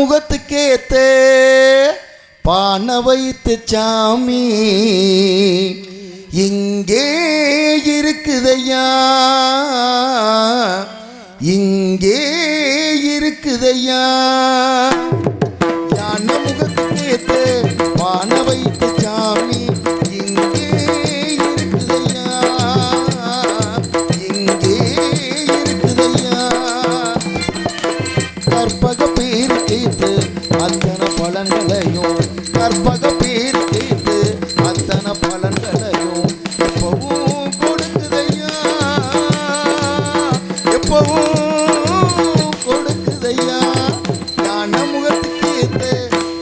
முகத்துக்கேத்த பானை வைத்து சாமி இங்கே இருக்குதையா, இங்கே இருக்குதையா. யானை முகத்துக்கேத்த பானை வைத்து சாமி இங்கே இருக்குதையா, இங்கே இருக்குதையா. கற்பக பேர் கேட்டு அத்தனை பலன்களையும், கற்பக பேர் கேட்டு அத்தனை பலன்களையும் எப்பவும் கொடுக்குதையா, எப்பவும் கொடுக்குதையா. யானை முகத்துக்கு ஏத்த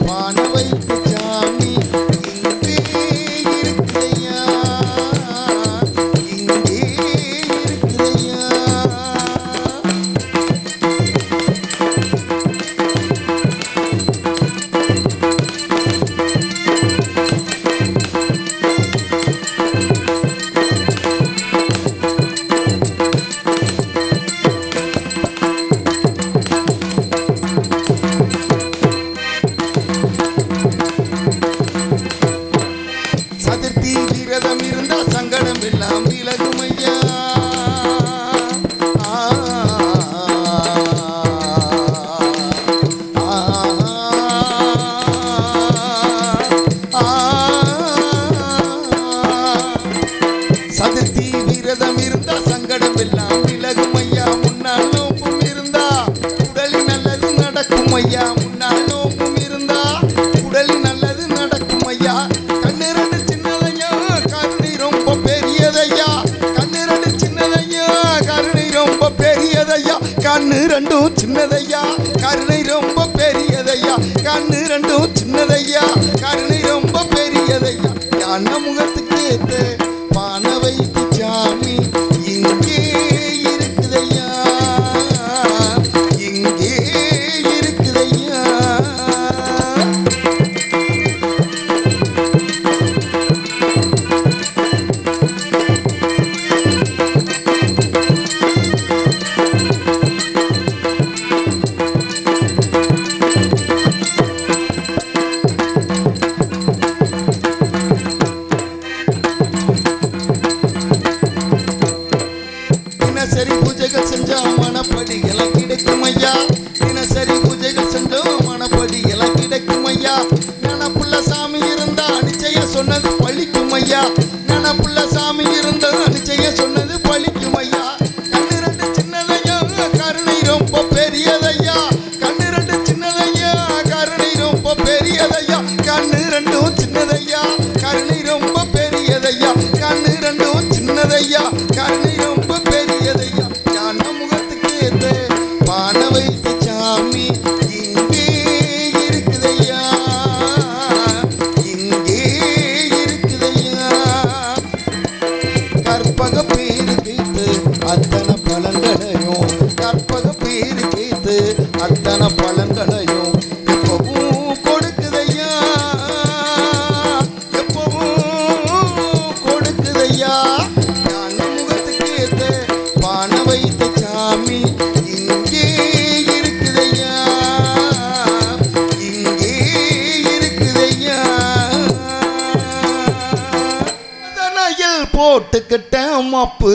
பானை வைத்து சாமி இங்கே இருக்குதையா, இங்கே இருக்குதையா. சதுர்த்தி விரதம் இருந்தா சங்கடம் எல்லாம் விலகுமையா. சதுர்த்தி விரதம் இருந்தா சங்கடம் எல்லாம் விலகுமையா. முன்னாள் நோம்பும் இருந்தா உடலில் நல்லது நடக்கும் ஐயா, முன்னாள் நோம்பும் இருந்தா உடலில் நல்லது நடக்கும் ஐயா. கண்ணிரண்டு சின்னதையா கருணை ரொம்ப பெரியதையா, கண்ணிரண்டு சின்னதையா கருணை ரொம்ப பெரியதையா, கண்ணு ரெண்டும் சின்னதையா கருணை ரொம்ப பெரியதையா, கண்ணு ரெண்டும் சின்னதையா கருணை ரொம்ப பெரியதையா. யானை முகத்துக்கு ஏத்த பானை வைத்து சாமி இங்கே இருக்குதையா, இங்கே இருக்குதையா. தினசரி பூஜைகள் செஞ்சோம் மனப்படி எல்லாம் கிடைக்கும் ஐயா, தினசரி பூஜைகள் செஞ்சோம் மனப்படி எல்லாம் கிடைக்கும் ஐயா. நனப்புள்ள சாமி இருந்தா நிச்சயம் சொன்னது பழிக்கும் ஐயா, நனப்புள்ள சாமி இருந்தா நிச்சயம் சொன்னது பழிக்கும் ஐயா. கண்ணு ரெண்டு சின்னதையா கருணை ரொம்ப பெரியதையா, கண்ணு ரெண்டு சின்னதையா கருணை ரொம்ப பெரியதையா, கண்ணு ரெண்டும் சின்னதையா கருணை ரொம்ப பெரியதையா, கண்ணு ரெண்டும் சின்னதையா கருணை ரொம்ப பெரியதையா. யானை முகத்துக்கு ஏத்த பானை வைத்து சாமி இங்கே இருக்குதையா, இங்கே இருக்குதையா. கற்பக பேரு கேத்து அத்தனை பலன்களையும், கற்பக பேரு கேத்து அத்தனை பலன்களையும் எப்பவும் கொடுக்குதையா, எப்பவும் கொடுக்குதையா. யானை முகத்துக்கு ஏத்த பானை வைத்த சாமி இங்கே இருக்குதையா, இங்கே இருக்குதையா. அதனையில் போட்டுக்கிட்ட மப்பு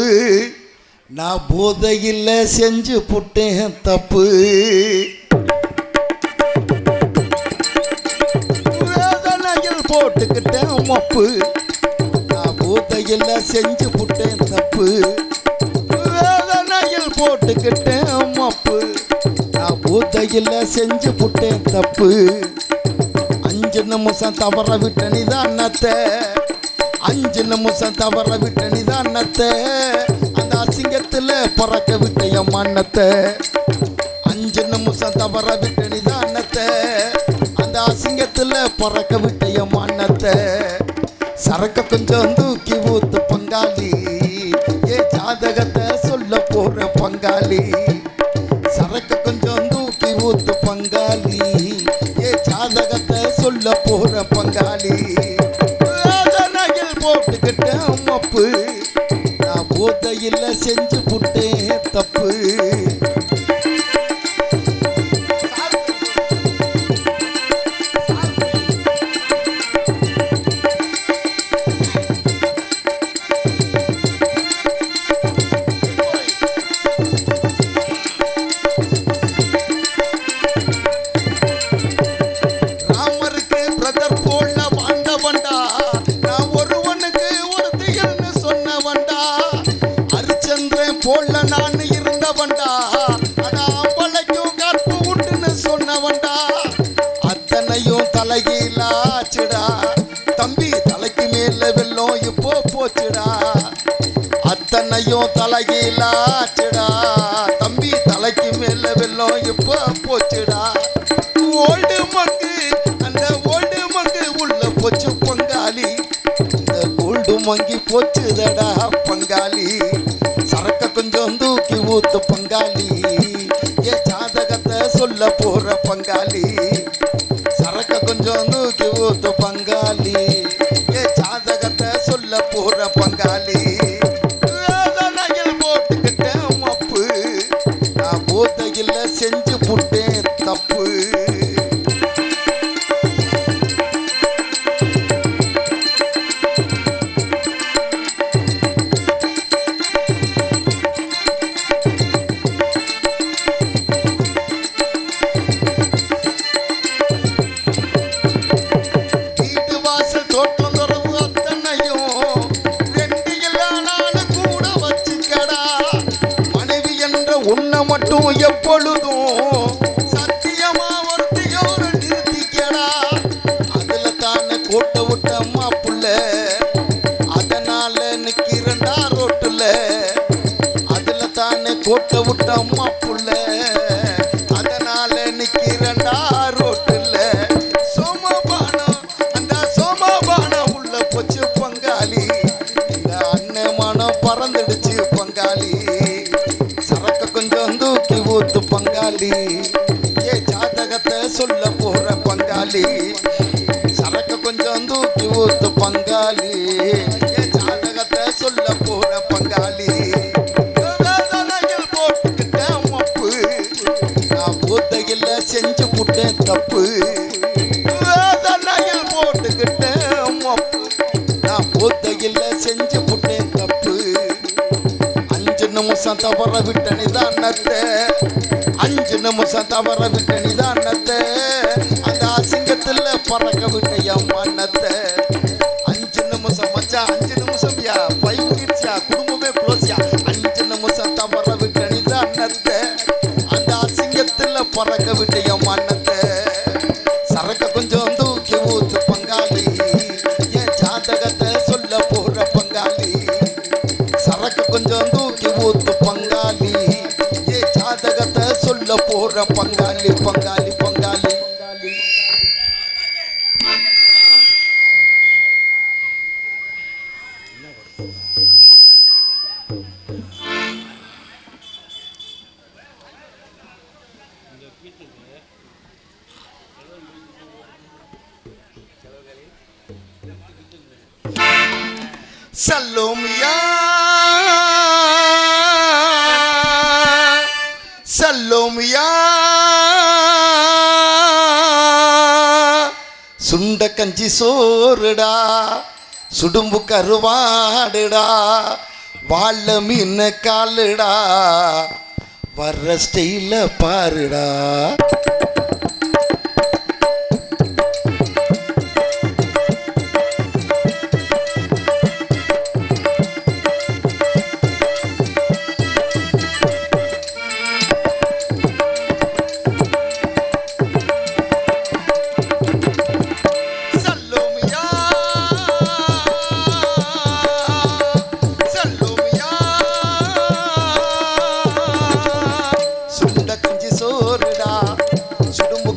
நான் போதையில் செஞ்சு புட்டேன் தப்பு, வேதனையில் போட்டுக்கிட்ட மப்பு நான் போதையில் செஞ்சு புட்டேன் தப்பு, வேதனையில் போட்டுக்கிட்டேன் மப்பு நான் போதையில் செஞ்சு புட்டேன் தப்பு. 5 நிமிஷம் தவற விட்ட நிதானத்தை, 5 நிமிஷம் தவற விட்ட நிதானத்தை, அந்த அசிங்கத்தில் பறக்க விட்ட என் மன்னத்தை. 5 நிமிஷம் தவற விட்ட நிதானத்தை, அந்த அசிங்கத்தில் பறக்க விட்ட என் மன்னத்தை. சரக்க கொஞ்சம் தூக்கி ஊத்து பங்காளி, ஏ ஜாதகத்தை சொல்ல போற பங்காளி. சரக்க கொஞ்சம் தூக்கி ஊத்து பங்காளி, ஏ ஜாதகத்தை சொல்ல போற பங்காளி. வேதனையில் போட்டுக்கிட்ட மப்பு நான் போதையில் செஞ்சு புட்டேன் தப்பு. அத்தனையும் தலைகீழாச்சுடா தம்பி தலைக்கு மேல வெள்ளம் இப்போ போச்சுடா அத்தனையும் தலைகீழாச்சுடா தம்பி தலைக்கு மேல வெள்ளம் இப்போ போச்சுடா ஓல்டு மங்கு அந்த ஓல்டு மங்கு உள்ள போச்சு பங்காளி இந்த கோல்டு மங்கி போச்சுதடா பங்காளி சரக்க கொஞ்சம் தூக்கி ஊத்து பங்காளி ஏ ஜாதகத்தை சொல்ல போற பங்காளி சரக்க கொஞ்சம் தூக்கி ஊத்து பங்காளி ஏ ஜாதகத்தை சொல்ல போற பங்காளி வேதனையில் போட்டுக்கிட்டேன் மப்பு நான் போதையில் செஞ்சு புட்டேன் தப்பு மட்டும் எப்பொழுதும் சத்தியமா ஒருத்தையோடு நிறுத்திக்கடா அதுல தானே கோட்டை விட்டம்மா புள்ள அதனால நிக்கிறண்டா ரோட்டுல அதுல தானே கோட்டை விட்டம்மா புள்ள அதனால நிக்கிறண்டா ரோட்டுல சோமபானம் அந்த சோமபானம் உள்ள போச்சு பங்காளி இந்த அண்ணன் மனம் பறந்துடுச்சு பங்காளி கொஞ்சம் தூக்கி ஊத்து பங்காளி ஏ ஜாதகத்தை சொல்ல போற பங்காளி சரக்க கொஞ்சம் தூக்கி ஊத்து பங்காளி ஏ ஜாதகத்தை சொல்ல போற பங்காளி வேதனையில் போட்டுக்கிட்டேன் மப்பு நான் போதையில் செஞ்சு புட்டேன் தப்பு வேதனையில் போட்டுக்கிட்டேன் மப்பு நான் போதையில் செஞ்சு புட்டேன் தப்பு நிமிஷம் தவற விட்ட நிதானத்தை 5 நிமிஷம் தவற விட்ட நிதானத்தை அந்த அசிங்கத்துல பறக்க விட்ட என் மன்னத்தை 5 நிமிஷம் மச்சான் 5 நிமிஷம் யா 5 minutes யா குடும்பமே க்ளோஸ் யா 5 நிமிஷம் தவற விட்ட நிதானத்தை அந்த அசிங்கத்துல பறக்க விட்ட என் மன்னத்தை சரக்க கொஞ்சம் தூக்கி ஊத்து பங்காளி என் ஜாதகத்தை சொல்ல போற பங்காளி சரக்க கொஞ்சம் தூக்கி ஊத்து பங்காளி ஏ ஜாதகத்தை சொல்ல போற பங்காளி பங்காளி பங்காளி சல்லோமியா சல்லோமியா சுண்ட கஞ்சி சோறுடா சுடும்பு கருவாடுடா வாழ மீன் காலுடா வர்ற ஸ்டைல பாருடா சுடும்பு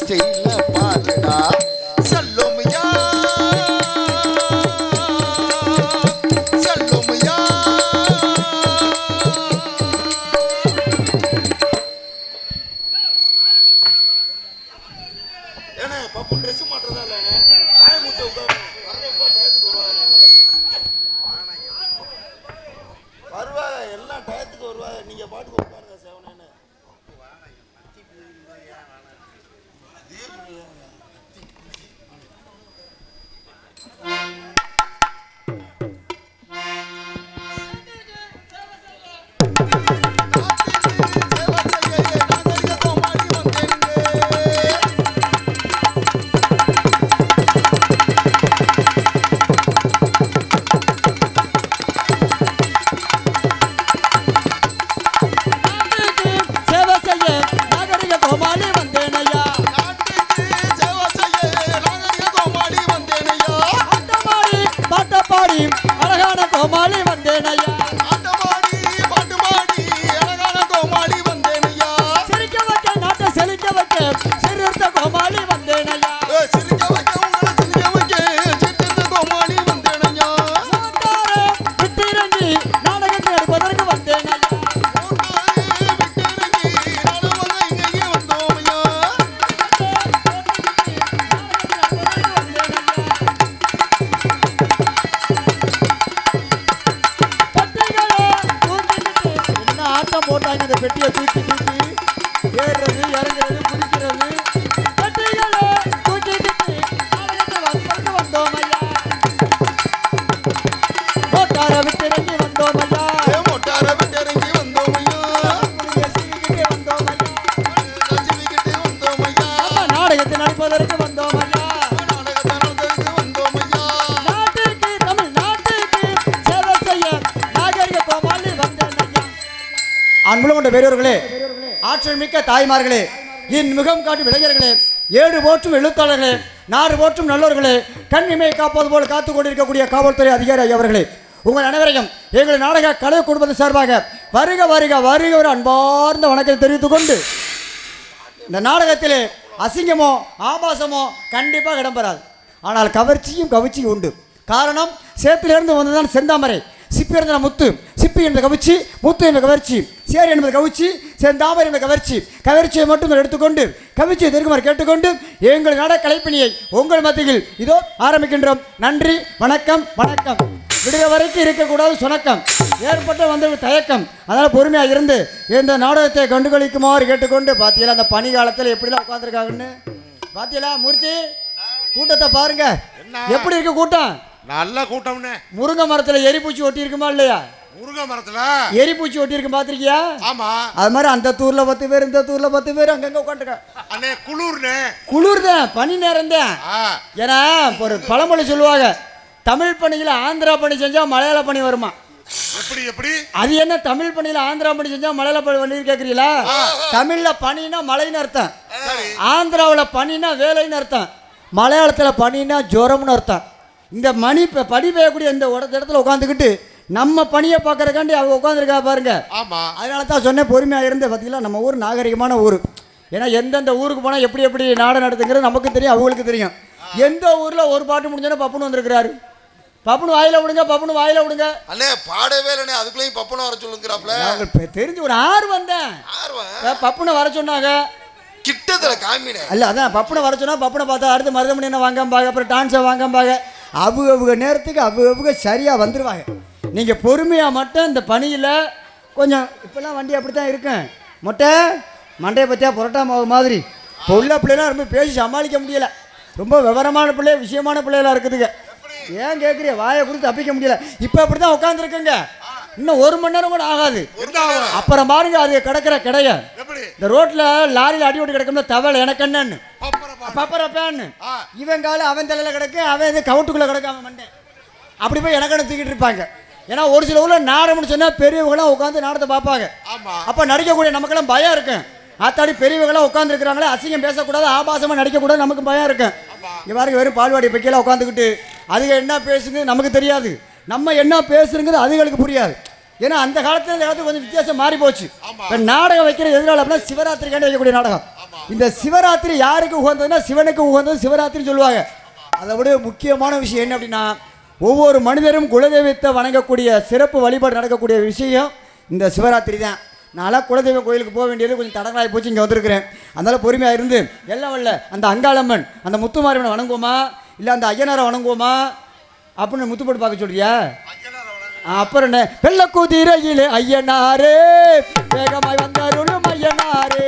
ஸ்டைல பாருடா சல்லோமையா சல்லோமையா. ஏன்னா பப்பு ட்ரெஸ் மாட்டுறதா இல்லைங்க காய முட்டை டயத்துக்கு வருவாங்க எல்லாம் டயத்துக்கு வருவாங்க. நீங்க பாட்டுக்கு உட்காருங்க சேவனேன்னு. அழகான கோமாளி வந்தேனையா பாட்டு பாடி அழகான கோமாளி வந்தேனையா. சிரிக்க வைக்க நாட்டை செழிக்க வைக்க சிறுத்த கோமாளி வந்தேனையா சிரிக்க வைக்க உங்களை சிரிக்க வைக்க சிரித்த கோமாளி வந்தேனையா. விட்டிறங்கி நாடகத்தை எடுப்பதற்கு வந்தேனையா போட்டாங்க. இந்த பெட்டியை தூக்கி தூக்கி ஏறுறது இறங்குறது குதிக்கிறது பெட்டிகளை தூக்கிட்டு நாடகத்தை வந்தோம் ஐயா. மோட்டார விட்டு இறங்கி வந்தோம் ஐயா. மோட்டார விட்டு இறங்கி வந்தோம் ஐயா. வந்தோம் ஐயா. நாடகத்தை நடிப்பதற்கு வந்தோம் ஐயா. நாட்டுக்கு தமிழ் நாட்டுக்கு சேவை செய்ய நாகரிக கோமாளி வந்தேன் ஐயா. அன்புள்ள கொண்ட பெரியவர்களே, ஆற்றல் மிக்க தாய்மார்களே, என் முகம் காட்டும் இளைஞர்களே, ஏடு போற்றும் எழுத்தாளர்களே, நாடு போற்றும் நல்லவர்களே, கண் இமையை காப்பது போல் காத்துக் கொண்டிருக்கக்கூடிய காவல்துறை அதிகாரி அவர்களே, உங்கள் அனைவரையும் எங்கள் நாடக கலை குடும்பத்தின் சார்பாக வருக வருக வருக ஒரு அன்பார்ந்த வணக்கத்தை தெரிவித்துக் கொண்டு, இந்த நாடகத்திலே அசிங்கமோ ஆபாசமோ கண்டிப்பாக இடம்பெறாது. ஆனால் கவர்ச்சியும் கவிச்சியும் உண்டு. காரணம், சேத்திலிருந்து வந்ததுதான் செந்தாமரை, சிப்பி இருந்த முத்து, சிப்பி என்பது கவிச்சி, முத்து என்பது கவர்ச்சி, சேரி என்பது கவிச்சி, செந்தாமரை என்பது கவர்ச்சி. கவர்ச்சியை மட்டும் எடுத்துக்கொண்டு கவிச்சியை தெரிக்குமாறு கேட்டுக்கொண்டு எங்கள் நாடக கலைப்பிணியை உங்கள் மத்தியில் இதோ ஆரம்பிக்கின்றோம். நன்றி, வணக்கம், வணக்கம். விடுக வரைக்கும் இருக்கக்கூடாது சுணக்கம், ஏற்பட்ட வந்த தயக்கம். அதனால் பொறுமையாக இருந்து இந்த நாடகத்தை கண்டுகளிக்குமாறு கேட்டுக்கொண்டு, பார்த்தீங்களா அந்த பனி காலத்தில் எப்படிலாம் உட்காந்துருக்காங்கன்னு பார்த்தீங்களா? மூர்த்தி, கூட்டத்தை பாருங்க எப்படி இருக்கு கூட்டம். நல்ல கூட்டம்னே. முருங்கை மரத்துல எரிப்பூச்சி ஒட்டி இருக்குமா இல்லையா? முருங்கை மரத்துல எரிப்பூச்சி ஒட்டி இருக்கு பாத்திருக்கியா? ஆமா. அது மாதிரி அந்த தூர்ல 10 பேர், இந்த தூர்ல 10 பேர் அங்கங்க உட்காந்துருக்க. அண்ணே குளிர்னே. குளிர் தான், பனி நேரம் தான். ஏன்னா ஒரு பழமொழி சொல்லுவாங்க, தமிழ் பணியில ஆந்திரா பணி செஞ்சா மலையாள பணி வருமா? எப்படி எப்படி? அது என்ன தமிழ் பணியில ஆந்திரா பணி செஞ்சா மலையாள பணி கேக்குறீங்களா? தமிழ்ல பனினா மழைன்னு அர்த்தம், ஆந்திராவுல பனினா வேலைன்னு அர்த்தம், மலையாளத்துல பனினா ஜுரம்னு அர்த்தம். இந்த மணி பனி பெய்யக்கூடிய இந்த இடத்துல உட்காந்துக்கிட்டு நம்ம பணியை பார்க்கறதுக்காண்டி அவங்க உட்காந்துருக்கா பாருங்க. அதனால தான் சொன்னேன் பொறுமையாக இருந்து. பார்த்தீங்களா, நம்ம ஊர் நாகரிகமான ஊர். ஏன்னா எந்தெந்த ஊருக்கு போனால் எப்படி எப்படி நாடு நடத்துங்கிறது நமக்கு தெரியும், அவங்களுக்கு தெரியும். எந்த ஊரில் ஒரு பாட்டு முடிஞ்சோன்னா பப்புன்னு வந்திருக்கிறாரு. பப்புனு வாயில விடுங்க, பப்புனு வாயில விடுங்க. அண்ணே பாடவே இல்லைண்ணே, அதுக்குள்ளேயும் பப்புனு வர சொல்லுங்கிறாப்ல. தெரிஞ்சு ஒரு ஆர்வம் தான். பப்புனை வர சொன்னாங்க, கிட்டத்துல காமினே அல்ல. அதான் பப்புனை வர சொன்னா பப்புனை பார்த்தா அடுத்து மருதமணி என்ன வாங்கம்பாங்க, அப்புறம் டான்ஸை வாங்கம்பாங்க. அவங்க நேரத்துக்கு அவங்க சரியாக வந்துடுவாங்க. நீங்கள் பொறுமையாக மட்டும் இந்த பணியில் கொஞ்சம், இப்போல்லாம் வண்டி அப்படி தான் இருக்கேன். மொட்டை மண்டையை பற்றியா புரட்டா மாவு மாதிரி. இப்போ உள்ள பிள்ளைலாம் ரொம்ப பேசி சமாளிக்க முடியலை. ரொம்ப விவரமான பிள்ளை, விஷயமான பிள்ளைகளாக இருக்குதுங்க. ஏன் கேட்குறிய, வாயை கொடுத்து தப்பிக்க முடியல. இப்போ அப்படி தான் உட்காந்துருக்குங்க. இன்னும் 1 மணி நேரம் கூட ஆகாது. அப்புறம் பாருங்க, அது கிடக்கிற கிடையாது. இந்த ரோட்ல லாரியில் அடி ஓட்டி கிடக்கும்ல தவளை, எனக்கு என்னன்னு பப்பரப்பான்னு இவன் கால அவன் தலையில கிடக்கு, அவன் இது கவுட்டுக்குள்ள கிடக்கு, அவன் மண்டை அப்படி போய் எனக்கு தூக்கிட்டு இருப்பாங்க. ஏன்னா ஒரு சில ஊர்ல நாடகம்னு சொன்னா பெரியவங்களாம் உட்காந்து நாடகத்தை பார்ப்பாங்க. அப்ப நடிக்கக்கூடிய நமக்கெல்லாம் பயம் இருக்கும். ஆத்தாடி பெரியவங்களாம் உட்காந்து இருக்கிறாங்களே, அசிங்கம் பேசக்கூடாது, ஆபாசமா நடிக்கக்கூடாது, நமக்கு பயம் இருக்கும். இங்க பாருங்க, வெறும் பால்வாடி பைக்கில உட்காந்துக்கிட்டு அதுங்க என்ன பேசுங்க நமக்கு தெரியாது, நம்ம என்ன பேசுறங்கிறது அதுகளுக்கு புரியாது. ஏன்னா அந்த காலத்துல கொஞ்சம் வித்தியாசம் மாறி போச்சு. நாடகம் வைக்கிற எதிரால அப்படின்னா சிவராத்திரிக்காண்டி வைக்கக்கூடிய நாடகம். இந்த சிவராத்திரி யாருக்கு உகந்ததுன்னா சிவனுக்கு உகந்தது சிவராத்திரின்னு சொல்லுவாங்க. அதை விட முக்கியமான விஷயம் என்ன அப்படின்னா, ஒவ்வொரு மனிதரும் குலதெய்வத்தை வணங்கக்கூடிய சிறப்பு வழிபாடு நடக்கக்கூடிய விஷயம் இந்த சிவராத்திரி தான். நான்லாம் குலதெய்வ கோயிலுக்கு போக வேண்டியது கொஞ்சம் தடங்களாகி போச்சு, இங்கே வந்திருக்கிறேன். அதனால் பொறுமையாக இருந்து எல்லாம் வரல அந்த அங்காளம்மன் அந்த முத்துமாரியம்மனை வணங்குவோமா இல்லை அந்த ஐயனாரை வணங்குவோமா அப்படின்னு முத்து போட்டு பார்க்க சொல்றியா? அப்புறம் என்ன, வெள்ளக்குதிரையிலே ஐயனாரே வேகமாய் வந்தாருளும் ஐயனாரே,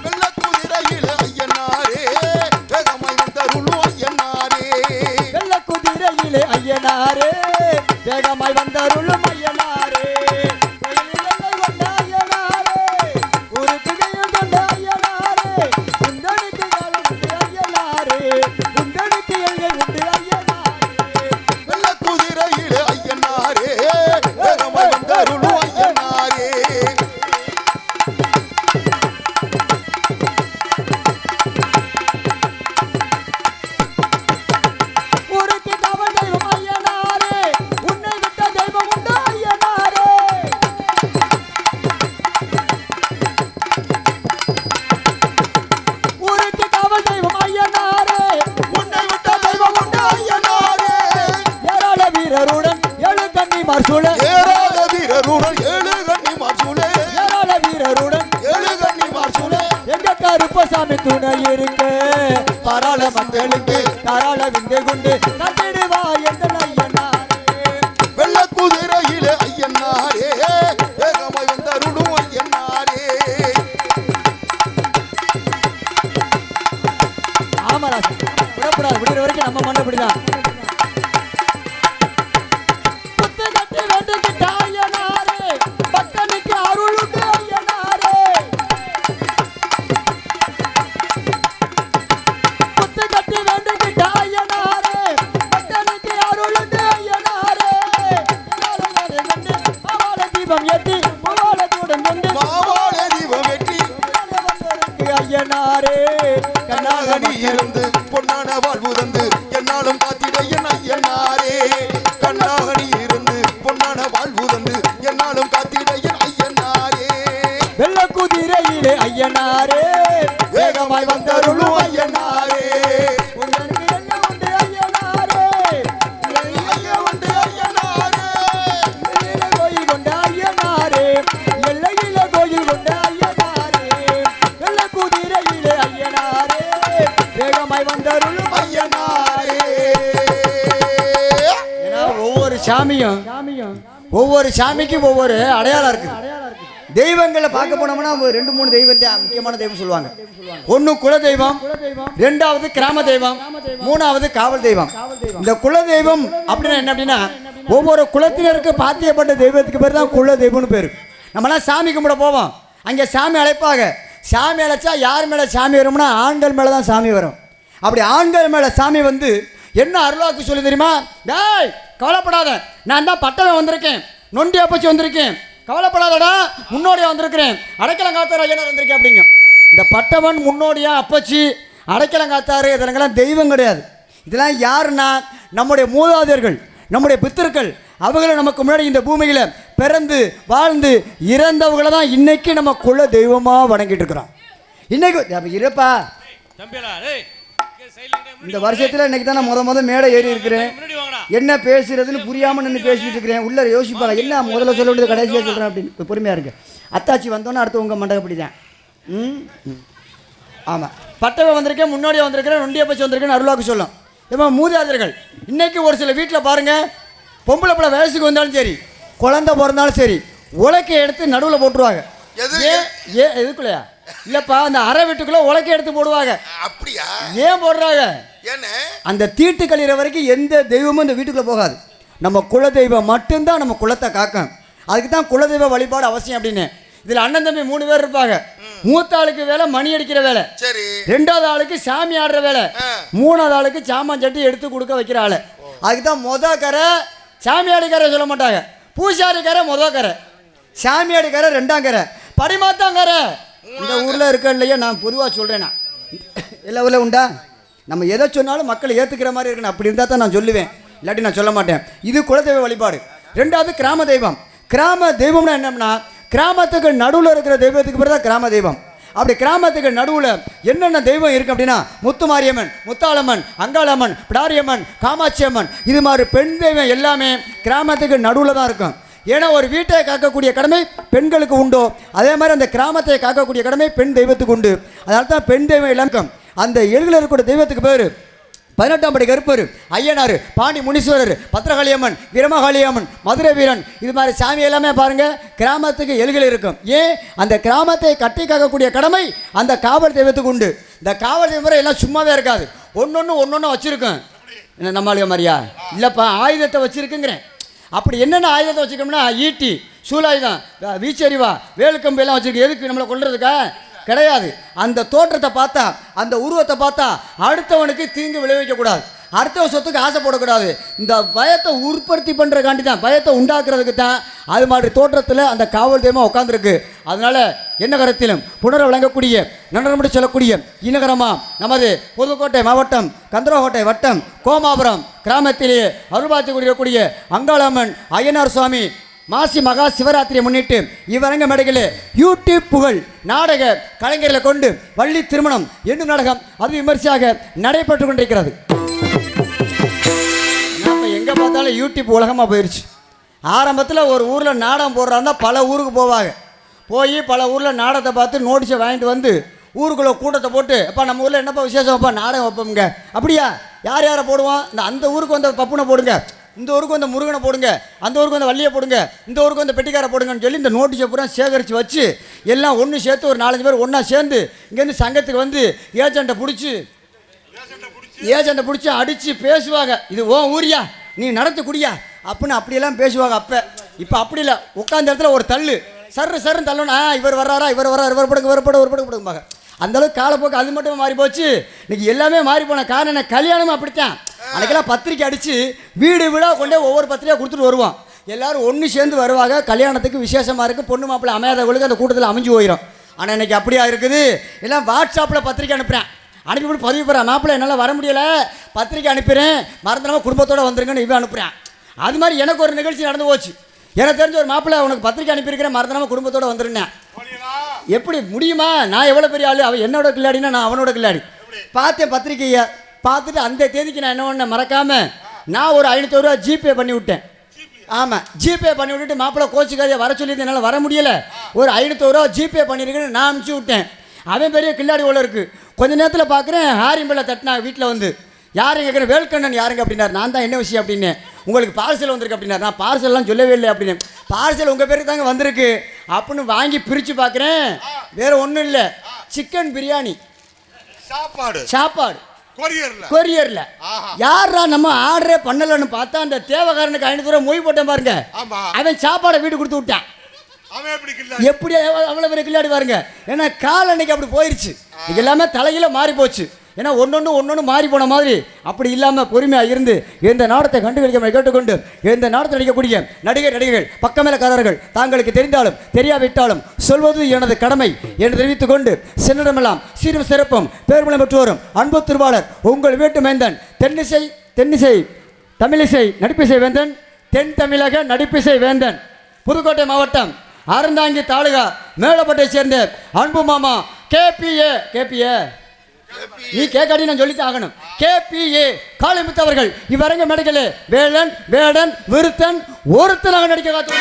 வெள்ளக்குதிரையிலே ஐயனாரே வேகமாய் வந்தாருளும் ஐயனாரே, வெள்ளக்குதிரையிலே ஐயனாரே வேகமாய் வந்தாருளும் ஐயனாரே, கருப்பசாமி துணை இருக்க பராள மக்களுக்கு தாராள விந்தை கொண்டு கட்டிடுவா எந்த ஐயனாரே, வெள்ளக்குதிரையிலே ஐயனாரே வேகமாய் வந்தாருளும் ஐயனாரே. ஆமராசி விடப்படாது, விடுற வரைக்கும் நம்ம மண்டபடிதான். கண்ணாகனி இருந்து பொன்னான வாழ்வு தந்து என்னாலும் காத்திட என் ஐயனாரே, கண்ணாகனி இருந்து பொன்னான வாழ்வு தந்து என்னாலும் காத்திட என் ஐயனாரே, வெள்ளக்குதிரையிலே ஐயனாரே வேகமாய் வந்தாருளும் ஐயனாரே, உங்களுக்கு என்ன உண்டு ஐயனாரே, உண்டு ஐயனாரே, கோயில் கொண்ட ஐயனாரே, எல்லையில கோயில் கொண்ட ஐயனாரே, வெள்ளக்குதிரையிலே ஐயனாரே வேகமாய் வந்தாருளும் ஐயனாரே. ஏன்னா ஒவ்வொரு சாமிக்கும் ஒவ்வொரு அடையாளம் இருக்குது. தெய்வங்களை பார்க்க போனோம்னா 2-3 தெய்வம் தான் முக்கியமான தெய்வம் சொல்லுவாங்க. ஒன்று குல தெய்வம், ரெண்டாவது கிராம தெய்வம், மூணாவது காவல் தெய்வம். இந்த குல தெய்வம் அப்படின்னா என்ன அப்படின்னா, ஒவ்வொரு குலத்தினருக்கு பாத்தியப்பட்ட தெய்வத்துக்கு பேர் தான் குல தெய்வம்னு பேர். நம்மளாம் சாமி கும்பிட போவோம், அங்கே சாமி அழைப்பாங்க. சாமி அழைச்சா யார் மேலே சாமி வரும்னா ஆண்கள் மேலே தான் சாமி வரும். அப்படி ஆண்கள் மேலே சாமி வந்து என்ன அருளாக்கு சொல்லி தெரியுமா, டேய் கவலைப்படாத, நான் தான் பட்டவன் வந்திருக்கேன், நொண்டி அப்பச்சி வந்திருக்கேன், கவலைப்படாதடா முன்னோடியா வந்திருக்கிறேன், அடைக்கலங்காத்தார் ஐயனார் வந்திருக்கேன் அப்படிங்க. இந்த பட்டவன் முன்னோடியா அப்பச்சி அடைக்கலங்காத்தார் இதெல்லாம் தெய்வம் கிடையாது. இதெல்லாம் யாருன்னா நம்முடைய மூதாதையர்கள், நம்முடைய பித்தர்கள். அவங்களை நமக்கு முன்னாடி இந்த பூமியில் பிறந்து வாழ்ந்து இறந்தவங்களை தான் இன்னைக்கு நம்ம குல தெய்வமாக வணங்கிட்டு இருக்கிறோம். இன்னைக்கு இருப்பா இந்த வருஷத்தில் இன்னைக்கு தான் நான் முத மேடை ஏறி இருக்கிறேன். என்ன பேசுறதுன்னு புரியாமல் நின்று பேசிட்டு இருக்கிறேன். உள்ள யோசிப்பாங்க, என்ன முதல்ல சொல்ல வேண்டியது கடைசியாக சொல்கிறேன் அப்படின்னு. பொறுமையாக இருக்கு. அத்தாச்சி வந்தோன்னே அடுத்து உங்கள் மண்டபப்படி தான். ஆமாம், பட்டவை வந்திருக்கேன், முன்னோடியாக வந்திருக்கிறேன், நொண்டியை பற்றி வந்திருக்கேன்னு அருளாக்கு சொல்லும். இப்போ மூதாதையர்கள் இன்னைக்கு ஒரு சில வீட்டில் பாருங்கள், பொம்பளை பிள்ளை வயசுக்கு வந்தாலும் சரி, குழந்தை பிறந்தாலும் சரி, உலக்கை எடுத்து நடுவில் போட்டுருவாங்க. எதுக்குள்ளையா இல்லப்பா, அந்த அரை வீட்டுக்குள்ள உலக்கை எடுத்து போடுவாங்க. அப்படியா? ஏன் போடுறாங்க? அந்த தீட்டு கழிகிற வரைக்கும் எந்த தெய்வமும் இந்த வீட்டுக்குள்ள போகாது. நம்ம குல தெய்வம் மட்டும்தான் நம்ம குலத்தை காக்கும். அதுக்கு தான் குலதெய்வ வழிபாடு அவசியம் அப்படின்னு. இதில் அண்ணன் தம்பி 3 பேர் இருப்பாங்க. மூத்த ஆளுக்கு வேலை மணி அடிக்கிற வேலை, ரெண்டாவது ஆளுக்கு சாமி ஆடுற வேலை, மூணாவது ஆளுக்கு சாமான் சட்டி எடுத்து கொடுக்க வைக்கிற ஆளு. அதுக்கு தான் கரை சாமியாடிக்கார சொல்ல மாட்டாங்க, பூசாரிக்கார கரை, சாமியாடிக்கார 2ஆம் கரை, படிமாத்தாங்கரை. இந்த ஊரில் இருக்க இல்லையா, நான் பொதுவாக சொல்கிறேன்னா எல்லா ஊரில் உண்டா? நம்ம எதை சொன்னாலும் மக்களை ஏற்றுக்கிற மாதிரி இருக்கணும். அப்படி இருந்தால் தான் நான் சொல்லுவேன், இல்லாட்டி நான் சொல்ல மாட்டேன். இது குலதெய்வ வழிபாடு. ரெண்டாவது கிராம தெய்வம். கிராம தெய்வம்னா என்னன்னா, கிராமத்துக்கு நடுவில் இருக்கிற தெய்வத்துக்கு பேர் தான் கிராம தெய்வம். அப்படி கிராமத்துக்கு நடுவில் என்னென்ன தெய்வம் இருக்குது அப்படின்னா முத்துமாரியம்மன், முத்தாளம்மன், அங்காளம்மன், பிடாரியம்மன், காமாட்சி அம்மன், இது மாதிரி பெண் தெய்வம் எல்லாமே கிராமத்துக்கு நடுவில் தான் இருக்கும். ஏன்னா ஒரு வீட்டை காக்கக்கூடிய கடமை பெண்களுக்கு உண்டோ, அதே மாதிரி அந்த கிராமத்தை காக்கக்கூடிய கடமை பெண் தெய்வத்துக்கு உண்டு. அதனால தான் பெண் தெய்வம் எல்லாம் இருக்கும். அந்த எழுதில் இருக்கக்கூடிய தெய்வத்துக்கு பேர் 18ஆம் படி கருப்பர், ஐயனார், பாண்டி முனீஸ்வரர், பத்திரகாளியம்மன், வீரமகாளியம்மன், மதுரை வீரன், இது மாதிரி சாமி எல்லாமே பாருங்கள் கிராமத்துக்கு எழுகள் இருக்கும். ஏன் அந்த கிராமத்தை கட்டி காக்கக்கூடிய கடமை அந்த காவல் தெய்வத்துக்கு உண்டு. இந்த காவல் தெய்வம் எல்லாம் சும்மாவே இருக்காது, ஒன்று வச்சுருக்கோம். என்ன நம்மளுக்கு மாதிரியா இல்லைப்பா, ஆயுதத்தை வச்சுருக்குங்கிறேன். அப்படி என்னென்ன ஆயுதத்தை வச்சுருக்கோம்னா ஈட்டி, சூலாயுதம், வீச்சரிவா, வேலுக்கம்பு எல்லாம் வச்சுருக்கு. எதுக்கு நம்மளை கொள்றதுக்கா? கிடையாது. அந்த தோற்றத்தை பார்த்தா, அந்த உருவத்தை பார்த்தா அடுத்தவனுக்கு தீங்கு விளைவிக்கக்கூடாது, அடுத்தவன் சொத்துக்கு ஆசைப்படக்கூடாது. இந்த பயத்தை உற்பத்தி பண்ணுறதுக்காண்டி தான், பயத்தை உண்டாக்குறதுக்கு தான் அது மாதிரி தோற்றத்தில் அந்த காவல் தெய்வம் உட்காந்துருக்கு. அதனால் என்ன கரத்திலும் புனர வழங்கக்கூடிய நன்றி சொல்லக்கூடிய இனகரமா நமது புதுக்கோட்டை மாவட்டம் கந்தரகோட்டை வட்டம் கோமாபுரம் கிராமத்திலேயே அருள்பாத்தி கூடிய அங்காளம்மன் ஐயனார் சுவாமி மாசி மகா சிவராத்திரியை முன்னிட்டு இவரங்க மேடைகளில் யூடியூப் புகழ் நாடக கலைஞர்களை கொண்டு வள்ளி திருமணம் என்னும் நாடகம் அது விமர்சையாக நடைபெற்று கொண்டிருக்கிறது. நம்ம எங்கே பார்த்தாலும் யூடியூப் உலகமாக போயிடுச்சு. ஆரம்பத்தில் ஒரு ஊரில் நாடகம் போடுறாருந்தா பல ஊருக்கு போவாங்க. போய் பல ஊரில் நாடகத்தை பார்த்து நோட்டீஸை வாங்கிட்டு வந்து ஊருக்குள்ளே கூட்டத்தை போட்டு, அப்பா நம்ம ஊரில் என்னப்பா விசேஷம் வைப்பா, நாடகம் வைப்போங்க. அப்படியா? யார் யாரை போடுவோம்? அந்த ஊருக்கு வந்த பப்புனை போடுங்க, இந்த ஊருக்கு வந்து முருகனை போடுங்க, அந்த ஊருக்கு வந்து வள்ளியை போடுங்க, இந்த ஊருக்கு வந்து பெட்டிக்காரை போடுங்கன்னு சொல்லி இந்த நோட்டீஸை பூரா சேகரித்து வச்சு எல்லாம் ஒன்று சேர்த்து ஒரு 4-5 பேர் ஒன்றா சேர்ந்து இங்கேருந்து சங்கத்துக்கு வந்து ஏஜெண்ட்டை பிடிச்சி அடித்து பேசுவாங்க. இது ஓ ஊரியா, நீ நடத்து குடியா அப்படின்னு அப்படியெல்லாம் பேசுவாங்க. இப்போ அப்படி இல்லை, உட்காந்த இடத்துல ஒரு தள்ளு சர்ன்னு தள்ளணும். இவர் வர்றாரா, இவர் போடுங்க. அந்தளவுக்கு காலப்போக்கு அது மட்டும் மாறி போச்சு. இன்னைக்கு எல்லாமே மாறி போன காரணம் கல்யாணமும் அப்படித்தான். அன்றைக்கெல்லாம் பத்திரிக்கை அடித்து வீடு வீடாக கொண்டே ஒவ்வொரு பத்திரிக்கையாக கொடுத்துட்டு வருவோம். எல்லோரும் ஒன்று சேர்ந்து வருவாங்க. கல்யாணத்துக்கு விசேஷமாக இருக்குது, பொண்ணு மாப்பிள்ளை அமையாதவங்களுக்கு அந்த கூட்டத்தில் அமைஞ்சு போயிடும். ஆனால் இன்றைக்கி அப்படியா இருக்குது, எல்லாம் வாட்ஸ்அப்பில் பத்திரிக்கை அனுப்புகிறேன், அனுப்பிவிட்டு பதிவு போகிறேன். மாப்பிள்ளை என்னால் வர முடியலை, பத்திரிக்கை அனுப்புகிறேன், மறந்துடாமல் குடும்பத்தோடு வந்துருங்கன்னு இவன் அனுப்புகிறேன். அது மாதிரி எனக்கு ஒரு நிகழ்ச்சி நடந்து போச்சு. எனக்கு தெரிஞ்ச ஒரு மாப்பிள்ளை உனக்கு பத்திரிக்கை அனுப்பியிருக்கிறேன், மறந்துடாமல் குடும்பத்தோடு வந்துருந்தேன். எப்படி முடியுமா? நான் எவ்வளோ பெரிய ஆள், அவன் என்னோட கில்லாடினா நான் அவனோட கில்லாடி. பார்த்தேன் பத்திரிக்கையை பார்த்துட்டு அந்த தேதிக்கு நான் என்ன பண்ண மறக்காமல் நான் ஒரு 500 ரூபா ஜிபே பண்ணி விட்டேன். ஆமாம், ஜிபே பண்ணி விட்டுட்டு மாப்பிள்ளை கோச்சுக்காதே வர சொல்லிட்டு என்னால் வர முடியலை, ஒரு 500 ரூபா ஜிபே பண்ணியிருக்கேன்னு நான் அனுப்பிச்சி விட்டேன். அவன் பெரிய கில்லாடி உள்ள இருக்குது. கொஞ்ச நேரத்தில் பார்க்குறேன் ஹாரிம்பில் தட்டினா வீட்டில் வந்து யாரும் கேட்குறேன், வேல்கண்ணன் யாருங்க அப்படின்னார். நான் தான், என்ன விஷயம் அப்படின்னு. உங்களுக்கு பார்சல் வந்திருக்கு அப்படின்னார். நான் பார்சல்லாம் சொல்லவே இல்லை அப்படின்னு. பார்சல் உங்கள் பேருக்கு தாங்க வந்திருக்கு அப்படின்னு வாங்கி பிரித்து பார்க்குறேன், வேறு ஒன்றும் இல்லை, சிக்கன் பிரியாணி சாப்பாடு கொரியர்ல. யாரா நம்ம ஆர்டரே பண்ணலன்னு பார்த்தா அந்த தேவகாரனுக்கு 500 ரூபா மொய் போட்டேன் பாருங்க. அவன் சாப்பாடை வீடு கொடுத்து விட்டான். எப்படி அவ்வளோ பெரிய கில்லாடி பாருங்க. ஏன்னா கால் அன்னைக்கு அப்படி போயிடுச்சு. இது எல்லாமே தலையில மாறி போச்சு. ஏன்னா ஒன்னொன்று மாறி போன மாதிரி அப்படி இல்லாமல் பொறுமையாக இருந்து எந்த நாடத்தை கண்டுபிடிக்க கேட்டுக்கொண்டு எந்த நாடத்தில் நடிக்கக்கூடிய நடிகர்கள் பக்கமேலக்காரர்கள் தாங்களுக்கு தெரிந்தாலும் தெரியாவிட்டாலும் சொல்வது எனது கடமை என்று தெரிவித்துக் கொண்டு சென்னிடமெல்லாம் சீரும் சிறப்பும் பேர்மலை பெற்றோரும் அன்பு திருவாளர் உங்கள் வீட்டு மேந்தன் தென்னிசை தமிழிசை நடிப்பிசை வேந்தன் தென் தமிழக நடிப்பிசை வேந்தன் புதுக்கோட்டை மாவட்டம் அறந்தாங்கி தாலுகா மேலப்பட்டை சேர்ந்த அன்பு மாமா கேபிஏ நீ கேட்காடி நான் சொல்லித்தான் ஆகணும். கேபிஏ காளிமுத்து அவர்கள் இவரங்க மேடைகளே வேடன் விருத்தன் ஒருத்தனாக நடிக்க காத்து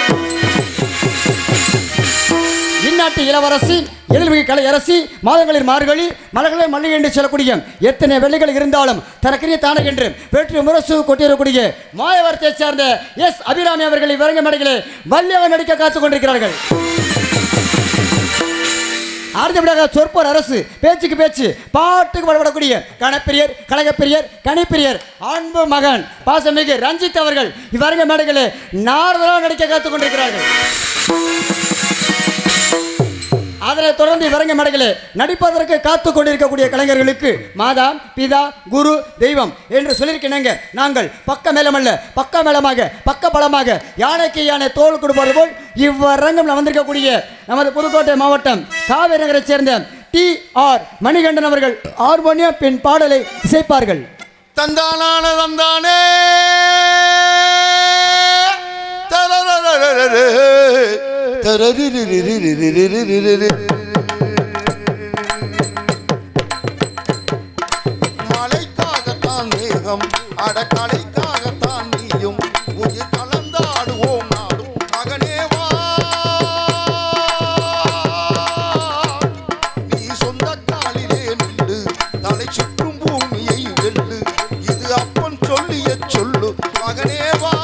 இந்நாட்டு இளவரசி எழில்மிகு கலை அரசி மாதங்களில் மார்கழி மலர்களை மல்லிகை என்று சொல்லக்கூடிய எத்தனை வெள்ளைகள் இருந்தாலும் தனக்கரிய தானே என்று வெற்றி முரசு கொட்டியிருக்கக்கூடிய மாயவரத்தை சார்ந்த எஸ் அபிராமி அவர்கள் இவரங்க மேடைகளே வள்ளியாக நடிக்க காத்துக் கொண்டிருக்கிறார்கள். அடுத்தபடியாக சொற்போர் அரசு பேச்சுக்கு பேச்சு பாட்டுக்கு பாடப்படக்கூடிய கணப்பிரியர் கழகப்பிரியர் கணிப்பிரியர் அன்பு மகன் பாசமிகு ரஞ்சித் அவர்கள் இவரங்க மேடைகளே நாரதராக நடிக்க காத்துக் கொண்டிருக்கிறார்கள். அதனைத் தொடர்ந்து இவரங்க மேடைகளே நடிப்பதற்கு காத்துக் கொண்டிருக்கக்கூடிய கலைஞர்களுக்கு மாதா பிதா குரு தெய்வம் என்று சொல்லியிருக்கிறேங்க. நாங்கள் பக்க மேலமல்ல பக்க மேலமாக பக்க பலமாக யானைக்கு யானை தோல் கொடுப்பது போல் இவ்வரங்கம் வந்திருக்கக்கூடிய நமது புதுக்கோட்டை மாவட்டம் காவேரி நகரை சேர்ந்த TR மணிகண்டன் அவர்கள் ஹார்மோனியம் பின் பாடலை இசைப்பார்கள். தந்தானே அடக்கலைக்காகத்தான் நீயும் உயிர் கலந்தாடுவோம் நாடும் மகனே வா நீ சொந்த காலிலே நின்று தலை சுற்றும் பூமியை வெல்லு இது அப்பன் சொல்லிய சொல்லு மகனே வா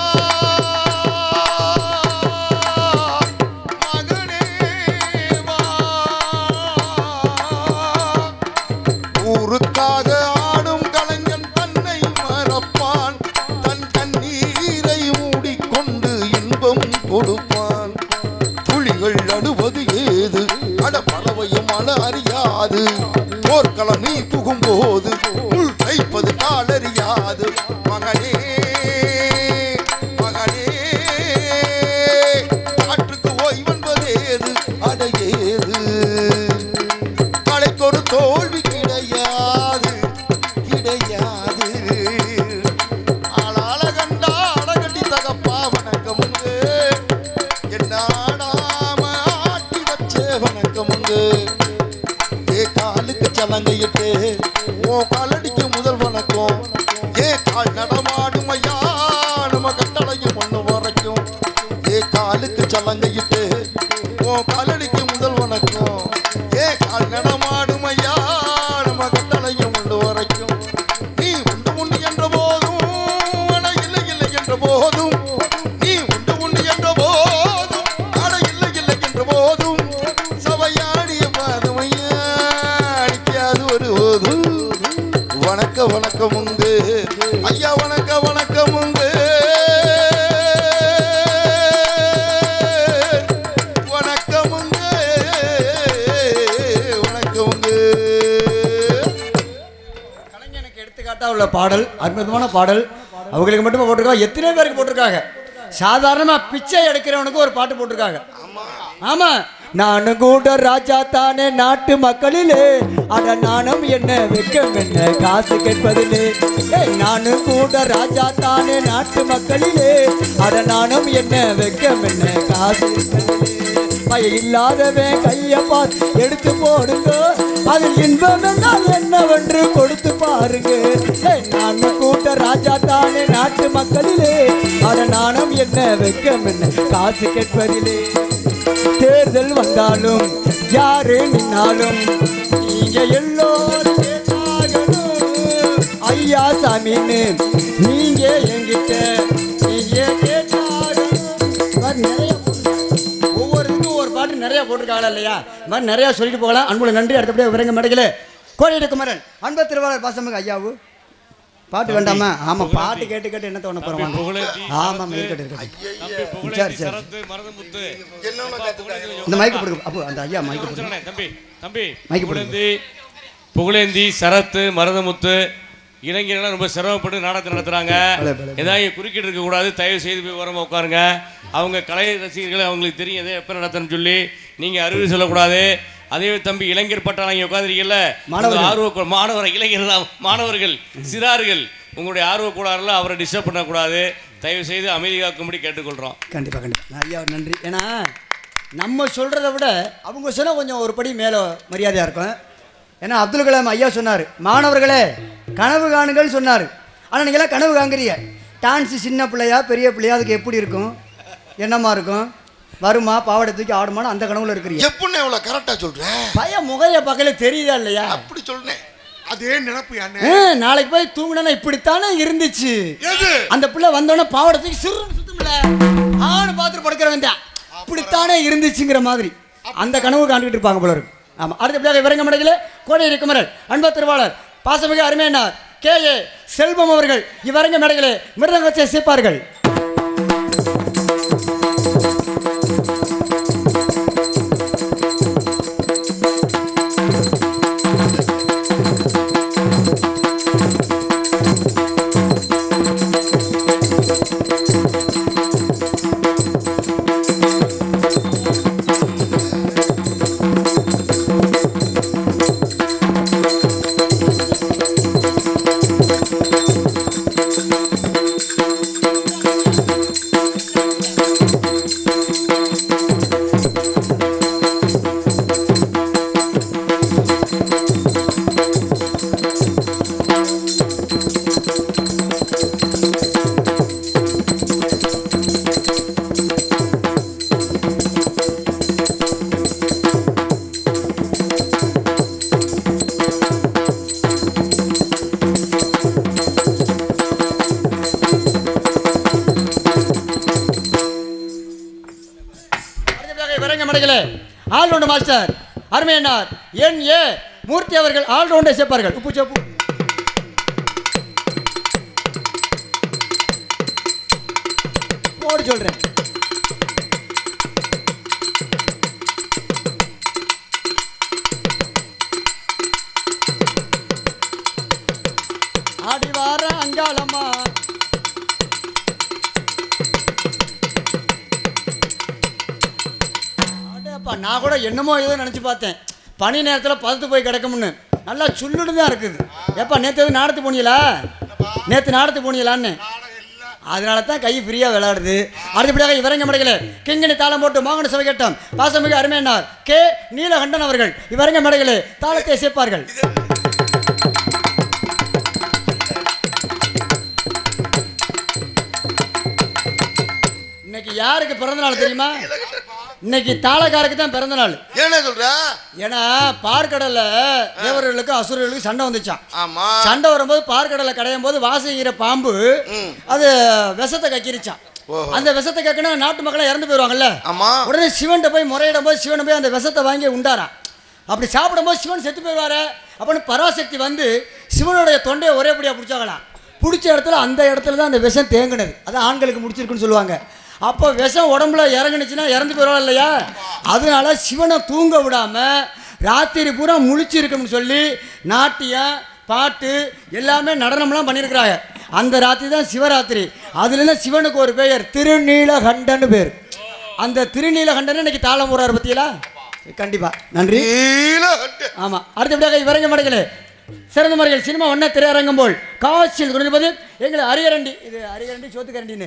மகனே வா ஊருக்காக ஆடும் கலைஞன் தன்னை மறப்பான் தன் கண்ணீரை மூடிக்கொண்டு இன்பம் கொடுப்பான் புலிகள் அழுவது ஏது அட பறவையும் அழ அறியாது போர்க்களம் நீ புகும்போது உள் வைப்பது காலறியாது மகனே மகனே காற்றுக்கு ஓய்வென்பதேது அட ஏது கலைக்கொரு தோல்வி கிடையாது கிடையாது ஆளாள கண்டா அழகட்டி தகப்பா வணக்கமுங்க என்ன ஆடாம ஆட்டி வச்ச வணக்கமுங்க ஏ காலுக்கு சலங்கையிட்டு ஓ காலடிக்கு முதல் வணக்கம் ஏ கால் நடமாடும் ஐயா நம்ம கட்டளையும் ஒண்ணு வரைக்கும் ஏ காலுக்கு சலங்கையிட்டு ஓ காலடிக்கு முதல் வணக்கம் ஏ கால் நடமாடும் ஐயா நம்ம கட்டளையும் ஒன்று வரைக்கும் நீ உண்டு உண்டு என்ற போதும் அட இல்லை இல்லை என்ற போதும் நீ உண்டு உண்டு என்ற போதும் அட இல்லை இல்லை என்ற போதும் சபையாடிய பாதம் ஐயா அடிக்காது ஒரு போதும் வணக்க வணக்கம் உண்டு ஐயா வணக்க வணக்கம் உண்டு வணக்கம் உண்டு வணக்கம் உண்டு கலைஞனுக்கு எடுத்துக்காட்டா உள்ள பாடல் அற்புதமான பாடல். அவங்களுக்கு மட்டுமே போட்டிருக்காங்க, எத்தனை பேருக்கு போட்டிருக்காங்க. சாதாரணமா பிச்சை எடுக்கிறவனுக்கு ஒரு பாட்டு போட்டிருக்காங்க. ஆமா, நானும் கூட ராஜா தானே நாட்டு மக்களிலே அட நானும் என்ன வெக்கம் என்ன காசு கேட்பதில்லை. நானும் கூட ராஜா தானே நாட்டு மக்களிலே அட நானும் என்ன வெக்கம் என்ன காசு பய இல்லாதவன் கைய பார்த்து எடுத்து போடுங்க, அதில் இன்பம் என்றால் என்னவென்று கொடுத்து பாருங்க. நானும் கூட ராஜா தானே நாட்டு மக்களிலே அட நானும் என்ன வெக்கம் என்ன காசு கேட்பதில்லை. தேர்தல் வந்தாலும் யாரு நின்னாலும் நீங்க எல்லோரும் கேட்டாகணும். ஐயா சாமின்னு நீங்க என்கிட்ட நீங்க கேட்டாகணும். நிறைய ஒவ்வொருக்கும் ஒரு பாட்டு நிறைய போட்டிருக்காங்களா இல்லையா? இந்த மாதிரி நிறைய சொல்லிட்டு போகலாம். அன்புள்ள நன்றி. அடுத்தபடியாக விவரங்க மேடையில் கோடியடி குமரன் அன்பு திருவாளர் பாசமிகு ஐயாவு பாட்டு வேண்டாமா? ஆமா, பாட்டு கேட்டு கேட்டு என்ன தோண போறோம். ஆமா, இந்த மைக்கு போடுங்க. அப்போ அந்த ஐயா மைக்கு போடுங்க. தம்பி புகழேந்தி சரத்து மருதமுத்து இளைஞர்கள் ரொம்ப சிரமப்பட்டு நாடகத்தை நடத்துறாங்க. ஏதாவது குறுக்கிட்டு இருக்க கூடாது, தயவு செய்து போய் ஓரமாக உட்காருங்க. அவங்க கலை ரசிகர்கள் அவங்களுக்கு தெரியும் எதை எப்போ நடத்தணும்னு சொல்லி நீங்கள் அறிவு சொல்லக்கூடாது. அதே தம்பி இளைஞர் பட்டாளம் இங்கே உட்காந்துருக்கீங்கல்ல, ஆர்வ மாணவர் இளைஞர்கள் மாணவர்கள் சிறார்கள் உங்களுடைய ஆர்வ கூடாரில் அவரை டிஸ்டர்ப் பண்ணக்கூடாது. தயவு செய்து அமைதி காக்கும்படி கேட்டுக்கொள்கிறோம். கண்டிப்பாக கண்டிப்பாக ஐயா நன்றி. ஏன்னா நம்ம சொல்கிறத விட அவங்க சொன்னால் கொஞ்சம் ஒரு படி மேலே மரியாதையாக இருக்கும். ஏன்னா அப்துல் கலாம் ஐயா சொன்னார், மாணவர்களே கனவு காணுங்கள் சொன்னார். ஆனால் நீங்களாம் கனவு காங்குறீங்க. டான்ஸு சின்ன பிள்ளையா பெரிய பிள்ளையா அதுக்கு எப்படி இருக்கும், என்னமா இருக்கும், வருமா பாவாடை தூக்கி ஆடுமான்னு அந்த கனவுல இருக்கிறீங்க. எப்படின்னு எவ்வளோ கரெக்டாக சொல்கிறேன். பையன் முகைய பக்கல தெரியுதா இல்லையா? அப்படி சொல்றேன். அதே நினைப்பு நாளைக்கு போய் தூங்கினா இப்படித்தானே இருந்துச்சு. எது அந்த பிள்ளை வந்தோடனே பாவாடை தூக்கி சுத்தமில்ல ஆணு பார்த்துட்டு படுக்கிறவன் தான் இப்படித்தானே இருந்துச்சுங்கிற மாதிரி அந்த கனவு காண்டுகிட்டு இருப்பாங்க போல இருக்கு. ஆமாம், அடுத்தபடியாக விவரங்க மடையில் கோடியடி குமரன் அன்பு திருவாளர் பாசமிகு அருமையனார் கே.ஏ. செல்வம் அவர்கள் இவரங்க மேடைகளே மிருதங்கத்தை சேர்ப்பார்கள். விரங்க மடைகளே ஆல்ரவுண்ட் மாஸ்டர் அருமையனார் என் ஏ மூர்த்தி அவர்கள் ஆல்ரவுண்டை சேர்ப்பார்கள். உப்பு சப்பு போடு சொல்றேன். ஆடிவார அங்காளம்மா நான் கூட என்னமோ ஏதோ நினச்சி பார்த்தேன், பனி நேரத்தில் பதத்து போய் கிடக்கும்னு. நல்லா சுள்ளுடு தான் இருக்குது. எப்பா நேற்று எதுவும் நாடத்து போனீங்களா? நேற்று நாடத்து போனீங்களான்னு அதனால தான் கை ஃப்ரீயாக விளையாடுது. அடுத்தபடியாக இவரங்க மடைகளே கிங்கனி தாளம் போட்டு மாங்கன சபை கேட்டோம் பாசமிகு அருமையனார் கே நீலகண்டன் அவர்கள் இவரங்க மடைகளே தாளத்தை சேர்ப்பார்கள். இன்னைக்கு யாருக்கு பிறந்த நாள் தெரியுமா? இன்னைக்கு தாளக்காருக்கு தான் பிறந்த நாள். என்ன சொல்ற? ஏன்னா பார்க்கடல்ல தேவர்களுக்கு அசுரர்களுக்கு சண்டை வந்துச்சான். ஆமா. சண்டை வரும்போது பார்க்கடல்ல கடையும் போது வாசிக்கிற பாம்பு அது விஷத்தை கக்கிருச்சான். அந்த விஷத்தை கக்கினா நாட்டு மக்கள் இறந்து போயிடுவாங்கல்ல. ஆமா. உடனே சிவன்கிட்ட போய் முறையிடும் போது சிவன் போய் அந்த விஷத்தை வாங்கி உண்டாரான். அப்படி சாப்பிடும்போது சிவன் செத்து போயிடுவாரு அப்படின்னு பராசக்தி வந்து சிவனுடைய தொண்டையை ஒரேபடியாக பிடிச்சாங்களாம். பிடிச்ச இடத்துல அந்த இடத்துல தான் அந்த விஷம் தேங்கினது. அதான் ஆண்களுக்கு முடிச்சிருக்குன்னு சொல்லுவாங்க. அப்போ விஷம் உடம்புல இறங்குனுச்சுன்னா இறந்து போயிடுவாள் இல்லையா? அதனால சிவனை தூங்க விடாம ராத்திரி பூரா முழிச்சிருக்குன்னு சொல்லி நாட்டியம் பாட்டு எல்லாமே நடனம்லாம் பண்ணியிருக்கிறாங்க. அந்த ராத்திரி தான் சிவராத்திரி. அதுலேருந்து சிவனுக்கு ஒரு பெயர் திருநீலகண்டன் பேர். அந்த திருநீலகண்டன் இன்னைக்கு தாளம் போடுறாரு பத்தியலா? கண்டிப்பா நன்றி. ஆமா. அடுத்தபடியாக இவரங்க மடைகளே சிறந்த முறையில் சினிமா ஒன்ன திரையரங்கம் போல் காட்சியில் குறைந்தபோது எங்களை அரிகரண்டி இது அரிகரண்டி சோத்துக்கரண்டின்னு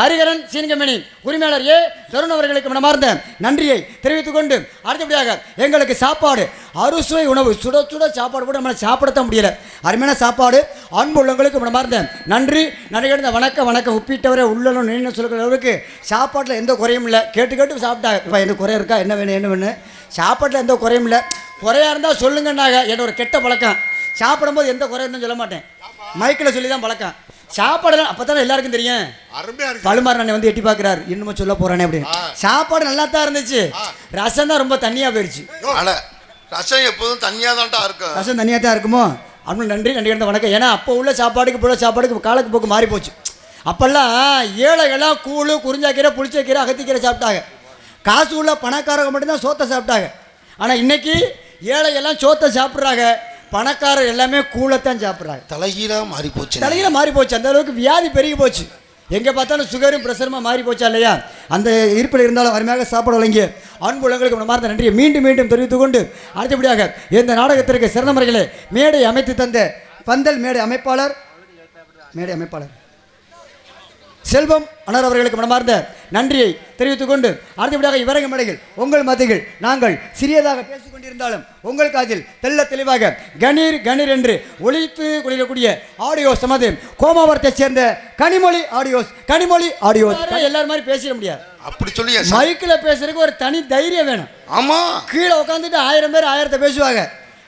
ஹரிகரன் சீன்கமணி உரிமையாளர் ஏ தருண் அவர்களுக்கு மனமார்ந்த நன்றியை தெரிவித்துக் கொண்டு அடுத்தபடியாக எங்களுக்கு சாப்பாடு அறுசுவை உணவு சுட சுட சாப்பாடு கூட நம்மளால் சாப்பிடத்தான் முடியல. அருமையான சாப்பாடு அன்பு உள்ளவங்களுக்கு மனமார்ந்த நன்றி நடிகர்ந்த வணக்கம் வணக்கம். உப்பிட்டவரை உள்ளனும் நின்று சொல்கிறவருக்கு சாப்பாட்டில் எந்த குறையும் இல்லை. கேட்டு கேட்டு சாப்பிட்டாங்க. இப்போ எந்த குறை இருக்கா என்ன வேணும் என்ன வேணும்? சாப்பாட்டில் எந்த குறையும் இல்லை. குறையாக இருந்தால் சொல்லுங்கன்னாங்க. என்னோட கெட்ட பழக்கம். சாப்பிடும்போது எந்த குறைன்னு சொல்ல மாட்டேன். மைக்கில் சொல்லி தான் பழக்கம். சாப்பாடுலாம் அப்போ தானே எல்லாருக்கும் தெரியும். பழுமாறு அண்ணன் வந்து எட்டி பார்க்குறாரு இன்னமும் சொல்ல போகிறானே அப்படின்னு. சாப்பாடு நல்லா தான் இருந்துச்சு. ரசம் தான் ரொம்ப தண்ணியாக போயிடுச்சு. ரசம் எப்போதும் தண்ணியாக தான்டா இருக்கும். ரசம் தண்ணியாக தான் இருக்குமோ அப்படின்னு நன்றி நன்றி இருந்த வணக்கம். ஏன்னா அப்போ உள்ள சாப்பாடுக்கு இப்போ சாப்பாடுக்கு காலக்கு போக்கு மாறி போச்சு. அப்போல்லாம் ஏழைகள்லாம் கூழ் குறிஞ்சாக்கீரை புளிச்சக்கீரை அகத்திக்கீரை சாப்பிட்டாங்க. காசு உள்ள பணக்காரங்க மட்டும்தான் சோத்தை சாப்பிட்டாங்க. ஆனால் இன்னைக்கு ஏழைகள்லாம் சோத்தை சாப்பிட்றாங்க. பணக்காரர் எல்லாமே கூழத்தான் சாப்பிட்றாங்க. தலைகீழாக மாறி போச்சு. தலைகீழ மாறி போச்சு. அந்த அளவுக்கு வியாதி பெருகி போச்சு. எங்கே பார்த்தாலும் சுகரும் ப்ரெஷருமா மாறி போச்சா இல்லையா? அந்த இருப்பில் இருந்தாலும் அருமையாக சாப்பாடு வழங்கிய அன்பு உள்ளங்களுக்கு மனமார்ந்த நன்றியை மீண்டும் மீண்டும் தெரிவித்துக் கொண்டு அடுத்தபடியாக இந்த நாடகத்திற்கு சிறந்த முறைகளை மேடை அமைத்து தந்த பந்தல் மேடை அமைப்பாளர் செல்வம் அனர் அவர்களுக்கு மனமார்ந்த நன்றியை தெரிவித்துக் கொண்டு அடுத்தபடியாக இவரங்க மேடைகள் உங்கள் மத்தியில் நாங்கள் சிறியதாக பேசிக் கொண்டிருந்தாலும் உங்கள் காதில் தெல்ல தெளிவாக கணீர் கணீர் என்று ஒலித்து கொண்டிருக்கக்கூடிய ஆடியோஸ் நமது கோமாவரத்தை சேர்ந்த கனிமொழி ஆடியோஸ் எல்லாரும் மாதிரி பேசிட முடியாது. அப்படி சொல்லி மைக்கில் பேசுறதுக்கு ஒரு தனி தைரியம் வேணும். ஆமா. கீழே உட்காந்துட்டு 1000 பேர் 1000 பேசுவாங்க.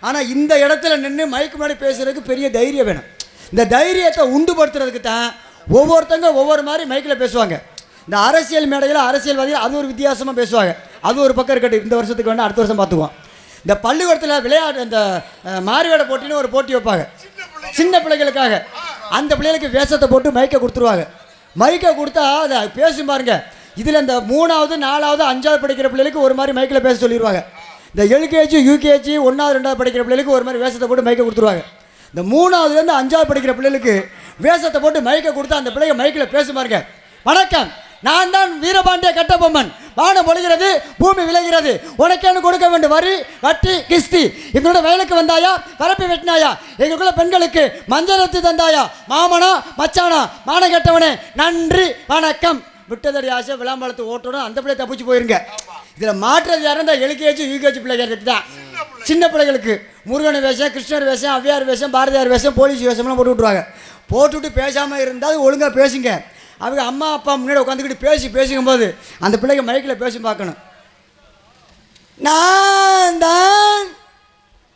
ஆனால் இந்த இடத்துல நின்று மைக்கு முன்னாடி பேசுறதுக்கு பெரிய தைரியம் வேணும். இந்த தைரியத்தை உண்டுபடுத்துறதுக்கு தான் ஒவ்வொருத்தங்க ஒவ்வொரு மாதிரி மைக்கில் பேசுவாங்க. இந்த அரசியல் மேடையில் அரசியல்வாதிகள் அது ஒரு வித்தியாசமாக பேசுவாங்க. அது ஒரு பக்கம் இருக்கட்டும். இந்த வருஷத்துக்கு வேணால் அடுத்த வருஷம் பார்த்துக்குவோம். இந்த பள்ளிக்கூடத்தில் விளையாட்டு இந்த மாறிவேட போட்டின்னு ஒரு போட்டி வைப்பாங்க சின்ன பிள்ளைகளுக்காக. அந்த பிள்ளைகளுக்கு வேஷத்தை போட்டு மைக்கை கொடுத்துருவாங்க. மைக்கை கொடுத்தா அதை பேசும் பாருங்க. இதில் இந்த 3வது 4வது 5வது படிக்கிற பிள்ளைகளுக்கு ஒரு மாதிரி மைக்கில் பேச சொல்லிடுவாங்க. இந்த எல்கேஜி யூகேஜி 1வது 2வது படிக்கிற பிள்ளைகளுக்கு ஒரு மாதிரி வேஷத்தை போட்டு மைக்கை கொடுத்துருவாங்க. இந்த 3வதுலேருந்து 5வது படிக்கிற பிள்ளைகளுக்கு வேஷத்தை போட்டு மைக்கை கொடுத்தா அந்த பிள்ளைங்க மைக்கில் பேச பாருங்க. வணக்கம், நான் தான் வீரபாண்டிய கட்டபொம்மன். வானம் பொழிகிறது, பூமி விளைகிறது, உனக்கேன்னு கொடுக்க வேண்டும் வரி வட்டி கிஸ்தி. எங்களோட வயலுக்கு வந்தாயா, பரப்பி வெட்டினாயா, எங்களுக்குள்ள பெண்களுக்கு மஞ்சள் எடுத்து தந்தாயா, மாமனா மச்சானா மானம் கெட்டவனே நன்றி வணக்கம். விட்டதடி ஆசை விளாம்பழத்து ஓட்டணும். அந்த பிள்ளை தப்பிச்சு போயிருங்க. இதில் மாற்றுறது யாரும் தான் எல்கேஜி யூகேஜி பிள்ளைகளுக்கு தான். சின்ன பிள்ளைகளுக்கு முருகன் வேஷம், கிருஷ்ணர் வேஷம், அவ்வியார் வேஷம், பாரதியார் வேஷம், போலீஸ் வேஷம்லாம் போட்டு விட்ருவாங்க. போட்டுவிட்டு பேசாமல் இருந்தால் ஒழுங்காக பேசுங்க. அவங்க அம்மா அப்பா முன்னாடி உட்காந்துக்கிட்டு பேசிக்கும்போது அந்த பிள்ளைங்க மைக்கில் பேசி பார்க்கணும். நான் தான்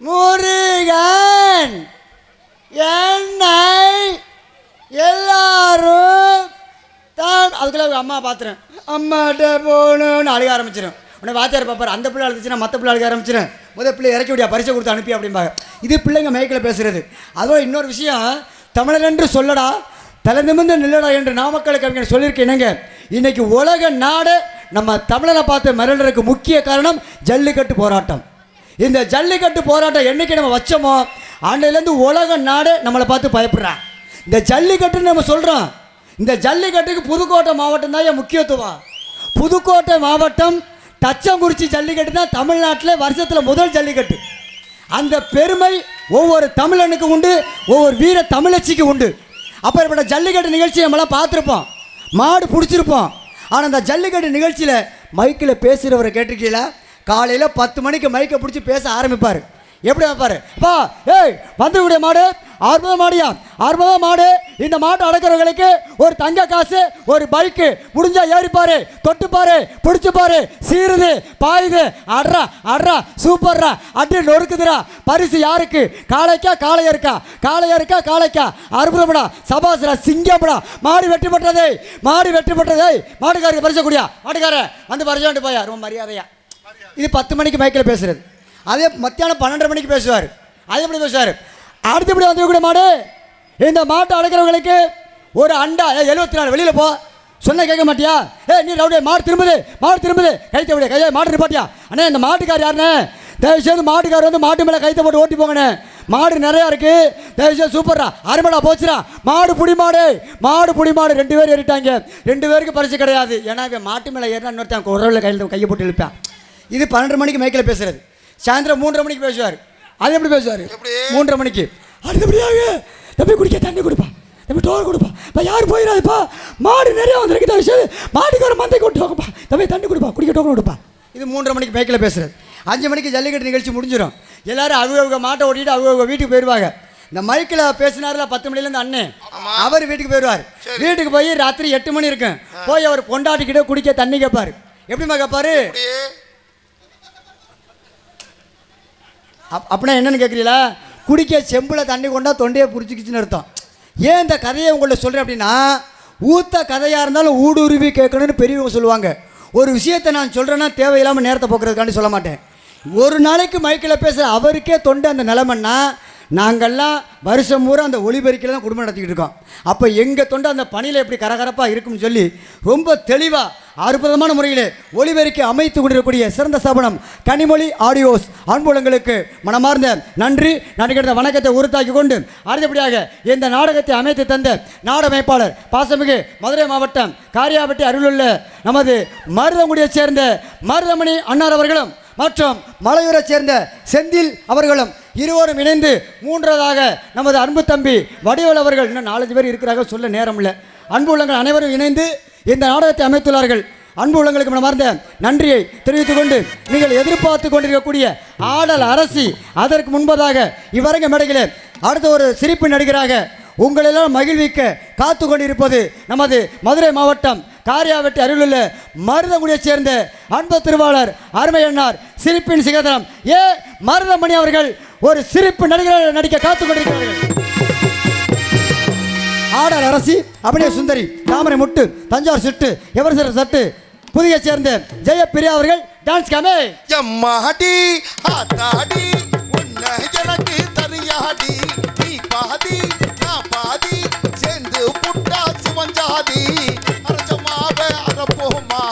முருகன், என்னை எல்லாரும் தான். அதுக்குள்ள அவங்க அம்மா பார்த்துறேன். அம்மாட்ட போகணும்னு அழுக ஆரம்பிச்சிடும். உடனே வாத்தியார் பார்ப்பார், அந்த பிள்ளை அழுதுச்சுன்னா மற்ற பிள்ளை அழுக ஆரம்பிச்சிடும், முதல் பிள்ளை இறக்கி விடியா பரிசை கொடுத்து அனுப்பி அப்படிம்பாங்க. இது பிள்ளைங்க மைக்கில் பேசுகிறது. அதோட இன்னொரு விஷயம், தமிழர் என்று சொல்லடா தலை நிமிர்ந்து நில்லடா என்று நாமக்கல் கவிஞர் சொல்லியிருக்கேனுங்க. இன்னைக்கு உலக நாடு நம்ம தமிழரை பார்த்து மிரளுறதுக்கு முக்கிய காரணம் ஜல்லிக்கட்டு போராட்டம். இந்த ஜல்லிக்கட்டு போராட்டம் என்னைக்கு நம்ம வச்சோமோ அன்னையிலேருந்து உலக நாடு நம்மளை பார்த்து பயப்படுறான். இந்த ஜல்லிக்கட்டுன்னு நம்ம சொல்கிறோம். இந்த ஜல்லிக்கட்டுக்கு புதுக்கோட்டை மாவட்டம் தான் முக்கியத்துவம். புதுக்கோட்டை மாவட்டம் தச்சங்குறிச்சி ஜல்லிக்கட்டு தான் தமிழ்நாட்டில் வருஷத்தில் முதல் ஜல்லிக்கட்டு. அந்த பெருமை ஒவ்வொரு தமிழனுக்கு உண்டு, ஒவ்வொரு வீர தமிழச்சிக்கு உண்டு. அப்பேற்பட்ட ஜல்லிக்கட்டு நிகழ்ச்சியை நம்மளாம் பார்த்துருப்போம், மாடு பிடிச்சிருப்போம். ஆனால் அந்த ஜல்லிக்கட்டு நிகழ்ச்சியில் மைக்கில் பேசுகிறவரை கேட்டிருக்கீங்களா? காலையில் 10 மணிக்கு மைக்கை பிடிச்சி பேச ஆரம்பிப்பார். எப்படி வைப்பார்? அப்பா ஏய் வந்துக்கூடிய மாடு 60 மாடியா, 60 மாடு. இந்த மாட்டை அடக்கிறவங்களுக்கு ஒரு தங்க காசு, ஒரு பைக்கு, முடிஞ்சா ஏறிப்பாரு, தொட்டுப்பாரு, பிடிச்சிப்பாரு, சீருது பாயுது, அட்ரா அட்ரா சூப்பர்ரா அடி நொறுக்குதுரா. பரிசு யாருக்கு? காளைக்கா காளையருக்கா? காளையருக்கா காளைக்கா? அற்புதப்படா, சபாசரா, சிங்கப்படா. மாடு வெற்றி பெற்றதே, மாடு வெற்றி பெற்றதே. மாட்டுக்காரருக்கு பரிசு கூடியா, மாட்டுக்கார வந்து பரிசு வாங்கிட்டு போயா, ரொம்ப மரியாதையா. இது 10 மணிக்கு மைக்கில் பேசுறது. அதே மத்தியானம் 12:30 மணிக்கு பேசுவார். அதே எப்படி பேசுவார்? அடுத்தபடி வந்துக்கூடிய மாடு, இந்த மாட்டை அடக்கிறவங்களுக்கு ஒரு அண்டா 74 வெளியில் போ சொன்ன கேட்க மாட்டியா? நீ ரவுடே மாடு திரும்புது, மாடு திரும்புது, கைத்த விட கையை மாடு நிப்பாட்டியா? அண்ணே இந்த மாட்டுக்கார் யாருண்ணே? தயவுசெய்து மாட்டுக்கார் வந்து மாட்டு மேலே கைத்த போட்டு ஓட்டி போங்கண்ணே, மாடு நிறையா இருக்கு, தயவுசெய்து சூப்பர்ரா அருமடா போச்சுரா. மாடு புடி மாடு, மாடு புடி மாடு. 2 பேர் ஏறிட்டாங்க, 2 பேருக்கு பரிசு கிடையாது. ஏன்னா மாட்டு மேலே ஏறினா இன்னொருத்தன் குரலில் கையை போட்டு இழுப்பான். இது 12:30 மணிக்கு மைக்கில் பேசுறது. சாயந்தரம் 3:30 மணிக்கு பேசுவார். அது எப்படி பேசுவார்? 3:30 மணிக்கு அடுத்தபடியாக தம்பி குடிக்க தண்ணி கொடுப்பா, தம்பி டோர் கொடுப்பா, இப்போ யாரும் போயிடாதுப்பா, மாடு நிறையா வந்துருக்கு, தயவுசெய்து மாட்டுக்கு ஒரு மந்தை கொண்டு வாங்கப்பா, தம்பி தண்ணி கொடுப்பா, குடிக்க டோக்கன் கொடுப்பா. இது 3:30 மணிக்கு மைக்கில் பேசுறது. 5 மணிக்கு ஜல்லிக்கட்டு நிகழ்ச்சி முடிஞ்சிடும். எல்லாரும் அவங்க மாட்டை ஓட்டிட்டு அவங்க வீட்டுக்கு போயிடுவாங்க. இந்த மைக்கில் பேசினார்ல 10 மணிலேருந்து அண்ணன், அவர் வீட்டுக்கு போயிடுவார். வீட்டுக்கு போய் ராத்திரி 8 மணி இருக்கும், போய் அவர் பொண்டாட்டிக்கிட்ட குடிக்க தண்ணி கேட்பார். எப்படிமா கேட்பாரு? அப்படின்னா என்னன்னு கேட்குறீங்களா? குடிக்க செம்பில் தண்ணி கொண்டா தொண்டையை புரிச்சிக்கிச்சுன்னு அர்த்தம். ஏன் இந்த கதையை உங்கள்ட்ட சொல்கிறேன் அப்படின்னா, ஊத்த கதையாக இருந்தாலும் ஊடுருவி கேட்கணும்னு பெரியவங்க சொல்லுவாங்க. ஒரு விஷயத்தை நான் சொல்கிறேன்னா தேவையில்லாமல் நேரத்தை போக்குறதுக்காண்டி சொல்ல மாட்டேன். ஒரு நாளைக்கு மைக்கில் பேசுகிற அவருக்கே தொண்டை அந்த நிலைமைன்னா, நாங்கள்லாம் வருஷம் பூரா அந்த ஒளிபெருக்கில் தான் குடும்பம் நடத்திக்கிட்டு இருக்கோம். அப்போ எங்கள் தொண்டை அந்த பணியில் எப்படி கரகரப்பாக இருக்கும்னு சொல்லி ரொம்ப தெளிவாக அற்புதமான முறையில் ஒளிபெருக்கி அமைத்து கொண்டிருக்கக்கூடிய சிறந்த ஸ்தாபனம் கனிமொழி ஆடியோஸ் அன்புலங்களுக்கு மனமார்ந்த நன்றி நடிகர்ந்த வணக்கத்தை உறுத்தாக்கி கொண்டு அடுத்தபடியாக இந்த நாடகத்தை அமைத்து தந்த நாடமைப்பாளர் பாசமிகு மதுரை மாவட்டம் காரியாபட்டி அருளுள்ள நமது மருதங்குடியைச் சேர்ந்த மருதமணி அன்னார் அவர்களும் மற்றும் மலையூரைச் சேர்ந்த செந்தில் அவர்களும் இருவரும் இணைந்து மூன்றாவதாக நமது அன்பு தம்பி வடிவேல் அவர்கள், இன்னும் 4 பேர் இருக்கிறார்கள், சொல்ல நேரம் இல்லை. அன்பு உள்ளங்கள் அனைவரும் இணைந்து இந்த நாடகத்தை அமைத்துள்ளார்கள். அன்பு உள்ளங்களுக்கு மனமார்ந்த நன்றியை தெரிவித்துக் கொண்டு நீங்கள் எதிர்பார்த்து கொண்டிருக்கக்கூடிய ஆடல் அரசி அதற்கு முன்பதாக இவ்வரங்க மேடைகளே அடுத்த ஒரு சிரிப்பு நடிகராக உங்களெல்லாம் மகிழ்விக்க காத்து கொண்டிருப்பது நமது மதுரை மாவட்டம் காரியாவட்டி அருளுள்ள மருதங்குடியைச் சேர்ந்த அன்பு திருவாளர் அருமையன்னார் சிரிப்பின் சிகரம் மருதமணி அவர்கள் ஒரு சிரிப்பு நடிகராக நடிக்க காத்து கொண்டிருக்கிறார்கள். ஆடல் அரசி அபிநய சுந்தரி தாமரை முட்டு தஞ்சாவூர் சுட்டு எவரசர சட்டு புதிய சேர்ந்த ஜெயப்பிரியா அவர்கள் டான்ஸ் காமே. எம்மாடி ஆத்தாடி உன்னை எனக்கு தரியாடி, நீ பாதி நான் பாதி சேர்ந்து புட்டா சிவஞ்சாதி, அரசமாவ அரப்போமா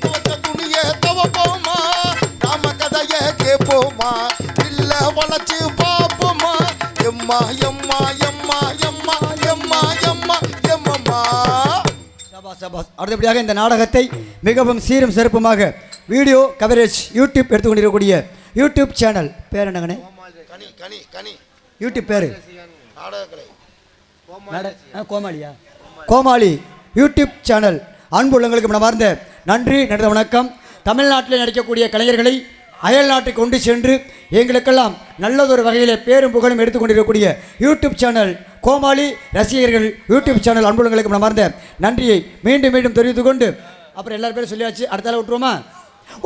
துவச்ச துணிய துவப்போமா, நாம கதைய கேப்போமா, இல்ல வளைச்சு பாப்போமா, எம்மா எம்மா எம்மா எம்மா எம்மா எம்மா எம்மம்மா. அடுத்தபடியாக இந்த நாடகத்தை மிகவும் சீரும் சிறப்புமாக வீடியோ கவரேஜ் யூடியூப் எடுத்துக்கொண்டிருக்கக்கூடிய யூடியூப் சேனல் பேர் என்னங்கண்ணே? யூடியூப் பேர் கோமாளியா? கோமாளி யூடியூப் சேனல் அன்பு உள்ளங்களுக்கு மனமார்ந்த நன்றி நன்றி வணக்கம். தமிழ்நாட்டில் நடிக்கக்கூடிய கலைஞர்களை அயல் நாட்டுக்கு கொண்டு சென்று எங்களுக்கெல்லாம் நல்லதொரு வகையில் பேரும் புகழும் எடுத்துக்கொண்டிருக்கக்கூடிய யூடியூப் சேனல் கோமாளி ரசிகர்கள் யூடியூப் சேனல் அன்புள்ளங்களுக்கு மனமார்ந்த நன்றியை மீண்டும் மீண்டும் தெரிவித்துக் கொண்டு அப்புறம் எல்லாரும் பேரும் சொல்லியாச்சு. அடுத்தால விட்டுருவோமா?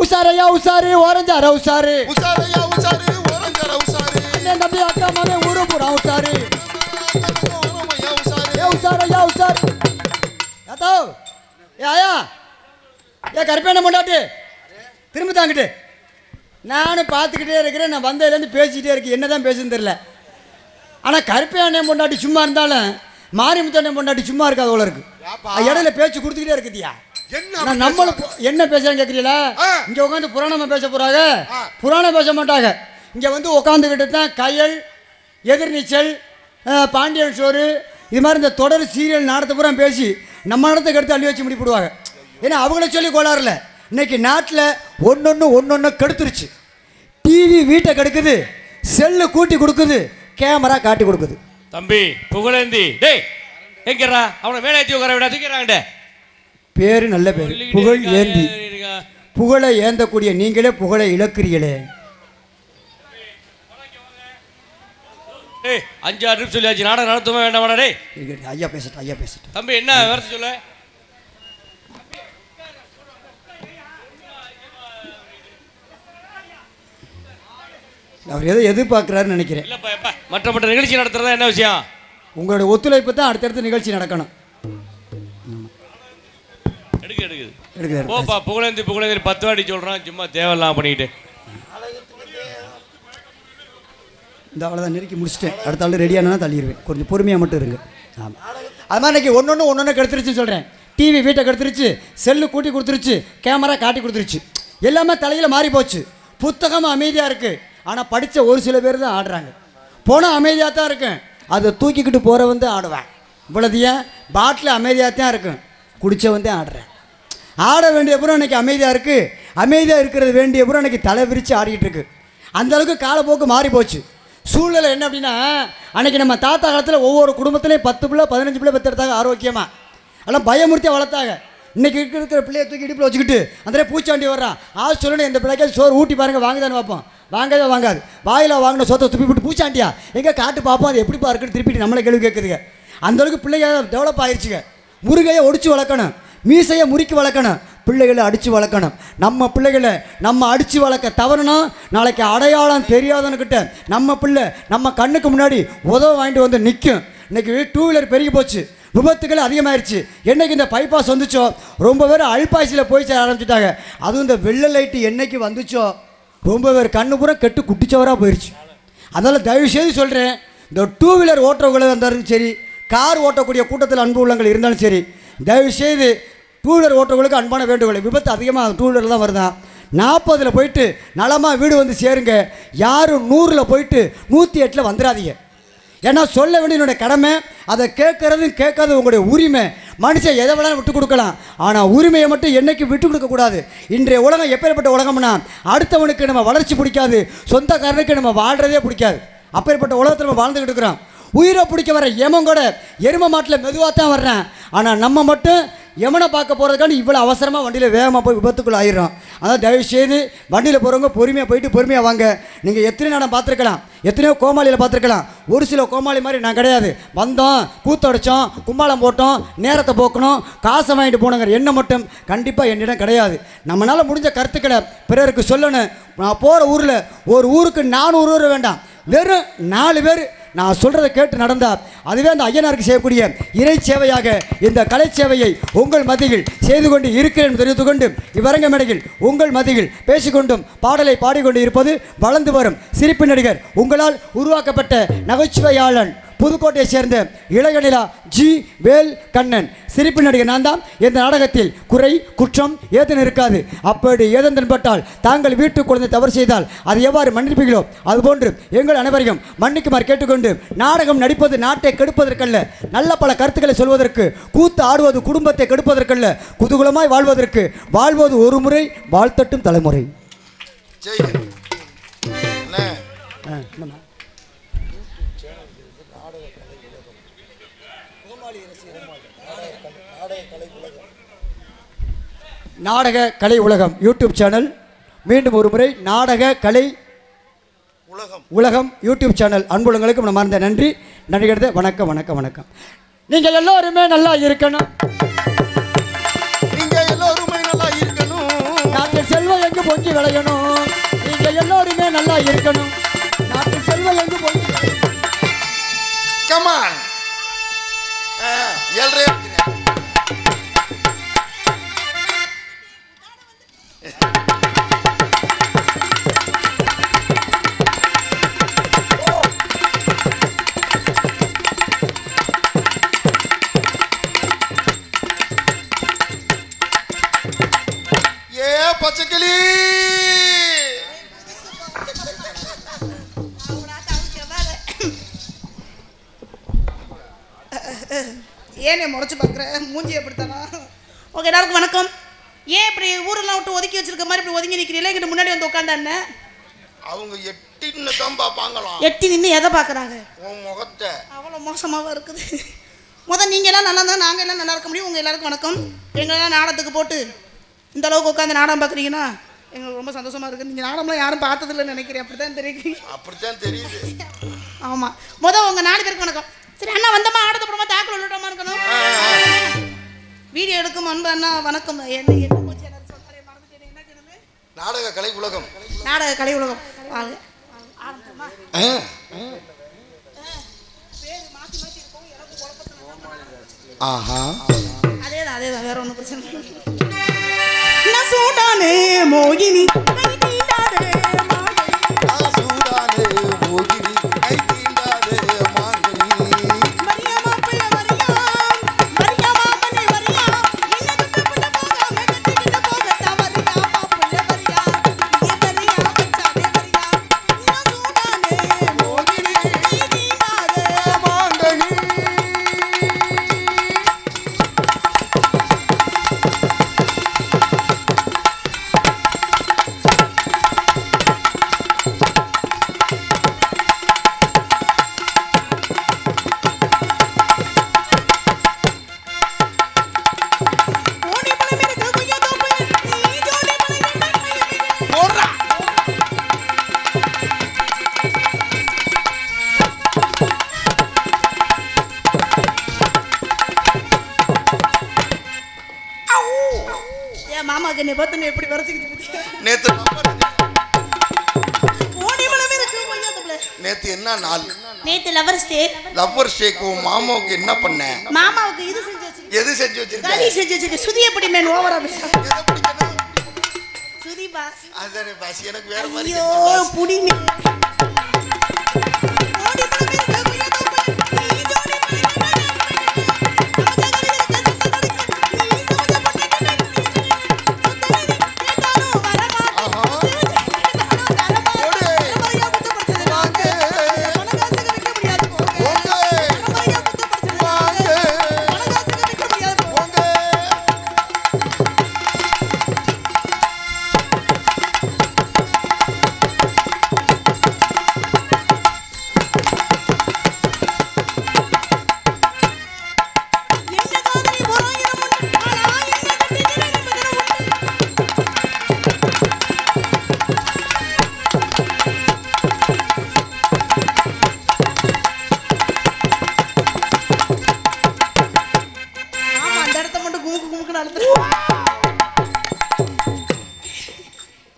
உசாரையா உசாரு ஓரஞ்சார உசாரு, உசாரையா உசாரு ஓரஞ்சார உசாரு, அண்ணன் தம்பி அக்கா மாமே ஊரு பூரா உசாரு, உசாரையா உசாரு. ஏத்தோ ஏ ஆயா ஏ கருப்பேன முண்டாட்டி திரும்ப தாங்கிட்டு நானும் பார்த்துக்கிட்டே இருக்கிறேன். நான் வந்ததுலேருந்து பேசிக்கிட்டே இருக்கேன், என்ன தான் பேசுன்னு தெரில. ஆனால் கருப்பையானே பொண்டாட்டி சும்மா இருந்தாலும் மாரிமுத்தானே பொண்டாட்டி சும்மா இருக்காது அவ்வளோ இருக்கு. இடையில பேச்சு கொடுத்துக்கிட்டே இருக்குதியா. நான் நம்மளும் என்ன பேசுறேன்னு கேட்குறீங்களா? இங்கே உட்காந்து புராணமாக பேச போகிறாங்க, புராணம் பேச மாட்டாங்க. இங்கே வந்து உட்காந்துக்கிட்டு தான் கயல், எதிர்நீச்சல், பாண்டியன் சோறு, இது மாதிரி இந்த தொடர் சீரியல் நாடத்தை பூரா பேசி நம்ம இடத்துக்கு எடுத்து அள்ளி வச்சு முடிப்பிடுவாங்க. ஏன்னா அவங்கள சொல்லி கோளாறுல இன்னைக்கு நாட்டில் ஒன்று கெடுத்துருச்சு. டிவி வீட்டை கெடுக்குது, செல்லு கூட்டி கொடுக்குது, கேமரா காட்டி கொடுக்குது. தம்பி புகழேந்தி, டேய் எங்கடா அவனை வேலையத்தி உட்கார விட தூக்கிறாங்கடே. பேரு நல்ல பேர், புகழ் ஏந்தி. புகழை ஏந்தக்கூடிய நீங்களே புகழை இழக்கிறீங்களே. 5-6 நிமிஷம் சொல்லியாச்சு, நாடகம் நடத்துமா வேண்டாமாடா? டேய் ஐயா பேசட்டும் தம்பி, என்ன வேறு சொல்ல? அவர் எதை எதிர்பார்க்குறாருன்னு நினைக்கிறேன். இல்லைப்பா, மற்ற நிகழ்ச்சி நடத்துறதா என்ன விஷயம்? உங்களோட ஒத்துழைப்பு தான் அடுத்தடுத்த நிகழ்ச்சி நடக்கணும். எடுக்குது போப்பா. புகழேந்தி 10 வாட்டி சொல்கிறான், சும்மா தேவையில்லாம் பண்ணிக்கிட்டு. இந்த அவ்வளோதான், நெருக்கி முடிச்சுட்டேன். அடுத்த ஆள் ரெடியானா தள்ளிடுவேன், கொஞ்சம் பொறுமையாக மட்டும் இருங்க. ஆமாம், அது மாதிரி இன்றைக்கி ஒன்று கெடுத்துருச்சுன்னு சொல்கிறேன். டிவி வீட்டை கெடுத்துருச்சு, செல்லு கூட்டி கொடுத்துருச்சு, கேமரா காட்டி கொடுத்துருச்சு, எல்லாமே தலையில் மாறி போச்சு. புத்தகமும் அமைதியாக இருக்குது, ஆனால் படித்த ஒரு சில பேர் தான் ஆடுறாங்க. போனால் அமைதியாக தான் இருக்கும், அதை தூக்கிக்கிட்டு போகிற வந்து ஆடுவேன். இவ்வளோது ஏன் பாட்டில் அமைதியாக தான் இருக்கும், குடிச்ச வந்து ஆடுறேன். ஆட வேண்டிய புறம் அன்றைக்கி அமைதியாக இருக்குது, அமைதியாக இருக்கிறது வேண்டிய புறம் அன்றைக்கி தலை விரித்து ஆடிக்கிட்டு இருக்கு. அந்தளவுக்கு காலப்போக்கு மாறி போச்சு. சூழ்நிலை என்ன அப்படின்னா, அன்றைக்கி நம்ம தாத்தா காலத்தில் ஒவ்வொரு குடும்பத்துலேயும் 10 பிள்ளை 15 பிள்ளை பெற்றெடுத்தாங்க ஆரோக்கியமாக. அதெல்லாம் பயமுறுத்தியாக வளர்த்தாங்க. இன்றைக்கி இருக்கிற பிள்ளையை தூக்கி இடுப்பில் வச்சுக்கிட்டு அந்த பூச்சாண்டி வர்றான், சொல்லணும் இந்த பிள்ளைக்கு சோறு ஊட்டி பாருங்கள், வாங்குதான்னு பார்ப்போம். வாங்கவே வாங்காது. வாயில் வாங்கின சொத்தை துப்பி போட்டு பூச்சாண்டியா எங்கே காட்டு பார்ப்போம், அது எப்படிப்பா இருக்குன்னு திருப்பிட்டு நம்மளை கேள்வி கேட்குதுங்க. அந்தளவுக்கு பிள்ளைங்க டெவலப் ஆகிடுச்சுங்க. முருகையை ஒடிச்சு வளர்க்கணும், மீசையை முறுக்கி வளர்க்கணும், பிள்ளைகளை அடித்து வளர்க்கணும். நம்ம பிள்ளைகளை நம்ம அடித்து வளர்க்க தவறுனா நாளைக்கு அடையாளம் தெரியாதவனுக்கிட்ட நம்ம பிள்ளை நம்ம கண்ணுக்கு முன்னாடி உதவ வாங்கிட்டு வந்து நிற்கும். இன்றைக்கி 2 வீலர் பெருகி போச்சு, விபத்துக்கள் அதிகமாகிடுச்சு. என்றைக்கு இந்த பைபாஸ் வந்துச்சோ ரொம்ப பேர் அல்பாய்ச்சியில் போய் சேர ஆரம்பிச்சிட்டாங்க. அதுவும் இந்த வெள்ளை லைட்டு என்றைக்கு வந்துச்சோ ரொம்ப பேர் கண்ணு பூரா கெட்டு குட்டிச்சவராக போயிடுச்சு. அதனால் தயவுசெய்து சொல்கிறேன், இந்த 2 வீலர் ஓட்டுறவங்களும் இருந்தாலும் சரி, கார் ஓட்டக்கூடிய கூட்டத்தில் அன்பு உள்ளவங்கள் இருந்தாலும் சரி, தயவுசெய்து 2 வீலர் ஓட்டுறவங்களுக்கு அன்பான வேண்டுகோள். விபத்து அதிகமாக 2 வீலர் தான் வருதான். 40ல் போயிட்டு நலமாக வீடு வந்து சேருங்க. யாரும் 100ல் போயிட்டு 108ல் வந்துடாதீங்க. ஏன்னா சொல்ல வேண்டிய என்னுடைய கடமை, அதை கேட்கறது உங்களுடைய உரிமை. மனுஷன் எதை வேணாலும் விட்டு கொடுக்கலாம், ஆனால் உரிமையை மட்டும் என்றைக்கும் விட்டு கொடுக்கக்கூடாது. இன்றைய உலகம் எப்பேற்பட்ட உலகம்னா, அடுத்தவனுக்கு நம்ம வளர்ச்சி பிடிக்காது, சொந்தக்காரனுக்கு நம்ம வாழ்கிறதே பிடிக்காது. அப்பேற்பட்ட உலகத்தில் நம்ம வாழ்ந்துக்கிட்டு இருக்கிறோம். உயிரை பிடிக்க வர எமன் கூட எரும மாட்டில் மெதுவாக தான் வர்றேன். ஆனால் நம்ம மட்டும் எமனை பார்க்க போகிறதுக்காண்டி இவ்வளோ அவசரமாக வண்டியில் வேகமாக போய் விபத்துக்குள்ளே ஆயிடுறோம். அதான் தயவுசெய்து வண்டியில் போகிறவங்க பொறுமையாக போயிட்டு பொறுமையாக வாங்க. நீங்கள் எத்தனை நேரம் பார்த்துருக்கலாம், எத்தனையோ கோமாளியில் பார்த்துருக்கலாம். ஒரு சில கோமாளி மாதிரி நான் கிடையாது. வந்தோம், கூத்தடிச்சோம், கும்பாலம் போட்டோம், நேரத்தை போக்கணும், காசை வாங்கிட்டு போனங்கிற எண்ணம் மட்டும் கண்டிப்பாக என்னிடம் கிடையாது. நம்மளால் முடிஞ்ச கருத்துக்களை பிறருக்கு சொல்லணும். நான் போகிற ஊரில் ஒரு ஊருக்கு 400 ரூபா வேண்டாம், வெறும் 4 பேர் நான் சொல்கிறத கேட்டு நடந்தால் அதுவே அந்த ஐயனாருக்கு செய்யக்கூடிய இறை சேவையாக இந்த கலை சேவையை உங்கள் மத்தியில் செய்து கொண்டு இருக்கிறேன் தெரிவித்து கொண்டு இவ்வரங்க மேடையில் உங்கள் மத்தியில் பேசிக்கொண்டும் பாடலை பாடிக்கொண்டு இருப்பது வளர்ந்து வரும் சிரிப்பு நடிகர், உங்களால் உருவாக்கப்பட்ட நகைச்சுவையாளன், புதுக்கோட்டையை சேர்ந்த இளையநிலா ஜி வேல் கண்ணன். சிரிப்பு நடிகர் நான் தான். இந்த நாடகத்தில் குறை குற்றம் ஏதன் இருக்காது. அப்படி ஏதன் தென்பட்டால் தாங்கள் வீட்டு குழந்தை தவறு செய்தால் அது எவ்வாறு மன்னிப்பீர்களோ அதுபோன்று எங்கள் அனைவரையும் மன்னிக்குமாறு கேட்டுக்கொண்டு, நாடகம் நடிப்பது நாட்டை கெடுப்பதற்கல்ல, நல்ல பல கருத்துக்களை சொல்வதற்கு, கூத்து ஆடுவது குடும்பத்தை கெடுப்பதற்கல்ல, குதூகலமாய் வாழ்வதற்கு. வாழ்வது ஒரு முறை, வாழ்த்தட்டும் தலைமுறை. நாடக கலை உலகம் யூடியூப் சேனல், மீண்டும் ஒரு முறை நாடக கலை உலகம் யூடியூப் சேனல் அன்புள்ளங்களுக்கு மனமார்ந்த நன்றி. நடிகர்த வணக்கம் வணக்கம் வணக்கம். நீங்கள் எல்லோருமே நல்லா இருக்கணும், நீங்க எல்லோருமே நல்லா இருக்கணும், நாட்டில் செல்வம் எங்கு பொங்கி விளையணும். நீங்கள் எல்லோருமே நல்லா இருக்கணும், நாட்டில் செல்வம் எங்கு பொங்கி விளையணும். கமான் எல்ரே பச்சைக்கிளி ஏன் முறைச்சு பார்க்குற மூஞ்சி எப்படித்தானா? ஓகே, எல்லாருக்கும் வணக்கம். ஏன் இப்படி ஊரெல்லாம் விட்டு ஒதுக்கி வச்சிருக்க மாதிரி இப்படி ஒதுங்கி நிற்கிறீங்களே? இங்கிட்ட முன்னாடி வந்து உட்காந்தானே அவங்க எட்டின்னு தான் பார்ப்பாங்களாம். எட்டி நின்று எதை பார்க்குறாங்க? உன் முகத்தை. அவ்வளோ மோசமாக இருக்குது. நீங்கள் எல்லாம் நல்லா இருந்தால் நாங்கள் எல்லாம் நல்லா இருக்க முடியும். உங்கள் எல்லாருக்கும் வணக்கம். எங்களெல்லாம் நாடகத்துக்கு போட்டு இந்த அளவுக்கு உட்காந்து நாடகம் பார்க்குறீங்கன்னா எங்களுக்கு ரொம்ப சந்தோஷமாக இருக்குது. நீங்கள் நாடகம்லாம் யாரும் பார்த்ததில்லைன்னு நினைக்கிறேன். அப்படி தான் தெரியுது. அப்படித்தான் தெரியுது. ஆமாம். உங்கள் 4 பேருக்கு வணக்கம். சரி அண்ணா வந்தமா ஆடத்தை அப்புறமா தாக்கல் விட்டுட்டோமா இருக்கணும். வீடியோ எடுக்கும் அன்பு அண்ணா வணக்கம். நாடக கலை உலகம். நாடக கலை உலகம். அதேதான் வேற ஒன்றும் பிரச்சனை இல்லை. சூடானே மோகினி மாமாக்கு என்னை பார்த்து எப்படி வரைச்சிக்கிட்டு நேத்து என்ன நாள்? நேத்து லவர்ஸ் டே. லவ்வர்ஸ் டேக்கு மாமாவுக்கு என்ன பண்ண? மாமாவுக்கு இது செஞ்சு வச்சிருக்கேன். எது செஞ்சு வச்சிருக்க? களி செஞ்சு வச்சிருக்கேன். சுதி எப்படி மேன் ஓவரா பேசுற? எதை பிடிக்கணும்? சுதி பாஸ். அதானே பாஸ். எனக்கு வேற மாதிரி. ஐயோ புடினே.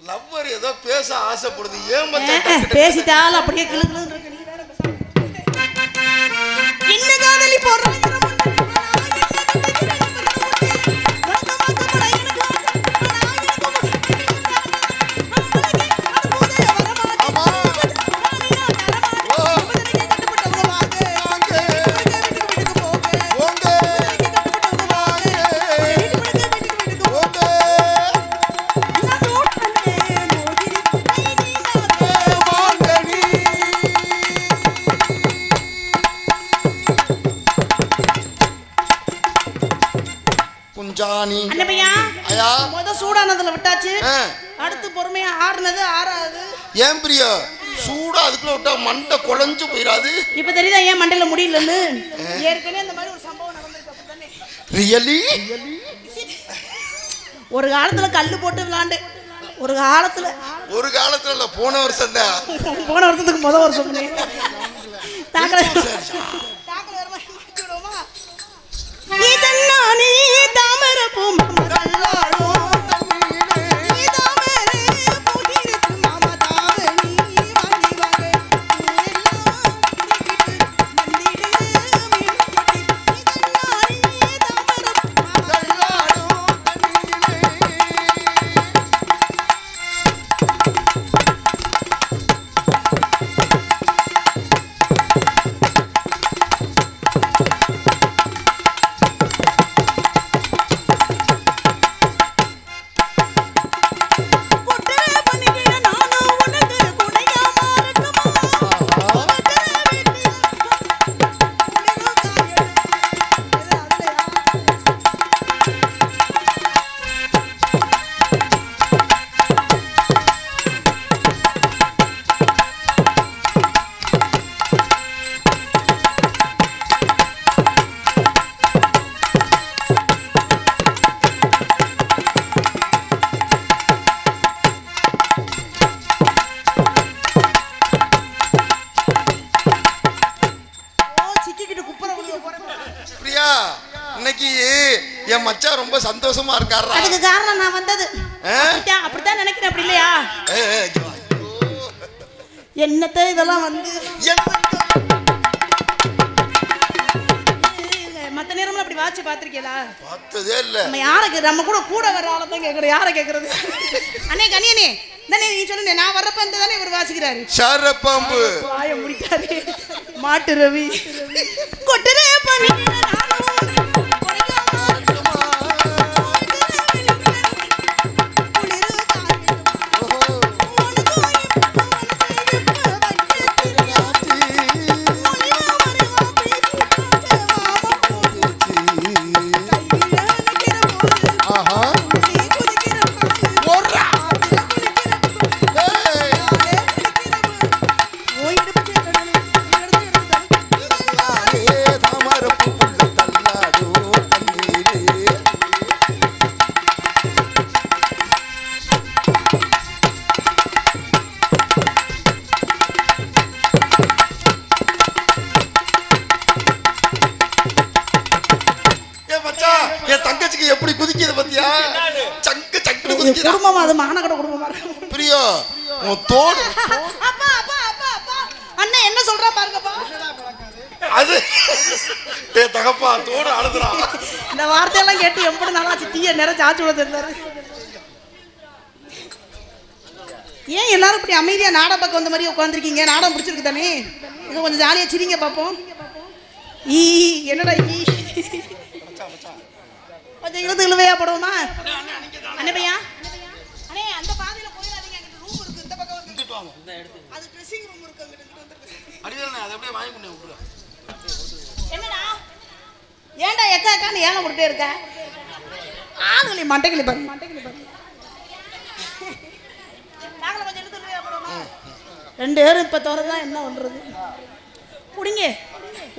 லவ்வர் ஏதோ பேச ஆசைப்படுது. ஏன் பேசிட்டாலும் அப்படியே கிளு என்ன காதலி போடுறாங்க. சூடானதுல விட்டாச்சு. அடுத்து பொறுமையா ஆறுனது ஆறாது. ஏன் பிரியா சூடா அதுக்குள்ள விட்டா மண்டை குழஞ்சு போயிடாது? இப்ப தெரியுதா ஏன் மண்டையில முடியலன்னு? ஏற்கனவே அந்த மாதிரி ஒரு சம்பவம் நடந்திருக்கு. அப்படிதானே? ரியலி? ஒரு காலத்துல கல்லு போட்டு விளையாண்டு ஒரு காலத்துல இல்ல போன வருஷம் தான். போன வருஷத்துக்கு முதல் வருஷம் தாக்கல இதெல்லாம் தாமர ரொம்ப சந்தோஷமா இருக்காரா? அதுக்கு காரணம் நான் வந்தது. அப்படித்தான் நினைக்கிறேன், அப்படி இல்லையா? என்னத்த இதெல்லாம் வந்து மத்த நேரம்ல அப்படி வாட்ச் பாத்திருக்கீங்களா? பார்த்ததே இல்ல. நம்ம யாருக்கு நம்ம கூட வர ஆளை தான் கேக்குறோம். யாரை கேக்குறது? அண்ணே கனியனே தானே நீ சொல்லுங்க. நான் வர்றப்ப இந்த தானே இவர் வாசிக்கிறாரு. சரப்பாம்பு வாய முடிக்காரு. மாட்டு ரவி கொட்டரே பண்ணி எப்படி குதிக்குது பத்தியா? சங்கு சங்கு குதிக்குது. குடும்பமா அது மானகட குடும்பமா இருக்கு. பிரியோ உன் தோடு. அப்பா அப்பா அப்பா அப்பா அண்ணா என்ன சொல்றா பாருங்கப்பா. அது தகப்பா தோடு அழுதுறா. இந்த வார்த்தையெல்லாம் கேட்டு எப்படி நாளாச்சு தீய நிறைய ஆச்சு விட தெரிந்தாரு. ஏன் எல்லாரும் இப்படி அமைதியா நாடா பக்கம் வந்த மாதிரி உட்காந்துருக்கீங்க? நாடம் பிடிச்சிருக்கு தானே? இது கொஞ்சம் ஜாலியா சிரிங்க பாப்போம். ஈ என்னடா ஈ கொஞ்சம் இழுத்து இழுவையா போடுவோமா? அண்ணே பையா அண்ணே அந்த பாதையில போயிடாதீங்க. அங்க ரூம் இருக்கு, இந்த பக்கம் வந்துட்டு வாங்க. அது ட்ரெஸ்ஸிங் ரூம் இருக்கு, அங்க இருந்து வந்துருங்க. அடிவேலனே அதை அப்படியே வாங்கி கொண்டு விட்டுரு. என்னடா ஏன்டா எக்கா எக்கான்னு ஏலம் விட்டுட்டே இருக்க? ஆளுங்களே மண்டைகளி பாருங்க. நாங்களும் கொஞ்சம் இழுத்து இழுவையா போடுவோமா? ரெண்டு பேரும் இப்ப தோறதான் என்ன பண்றது? குடிங்க.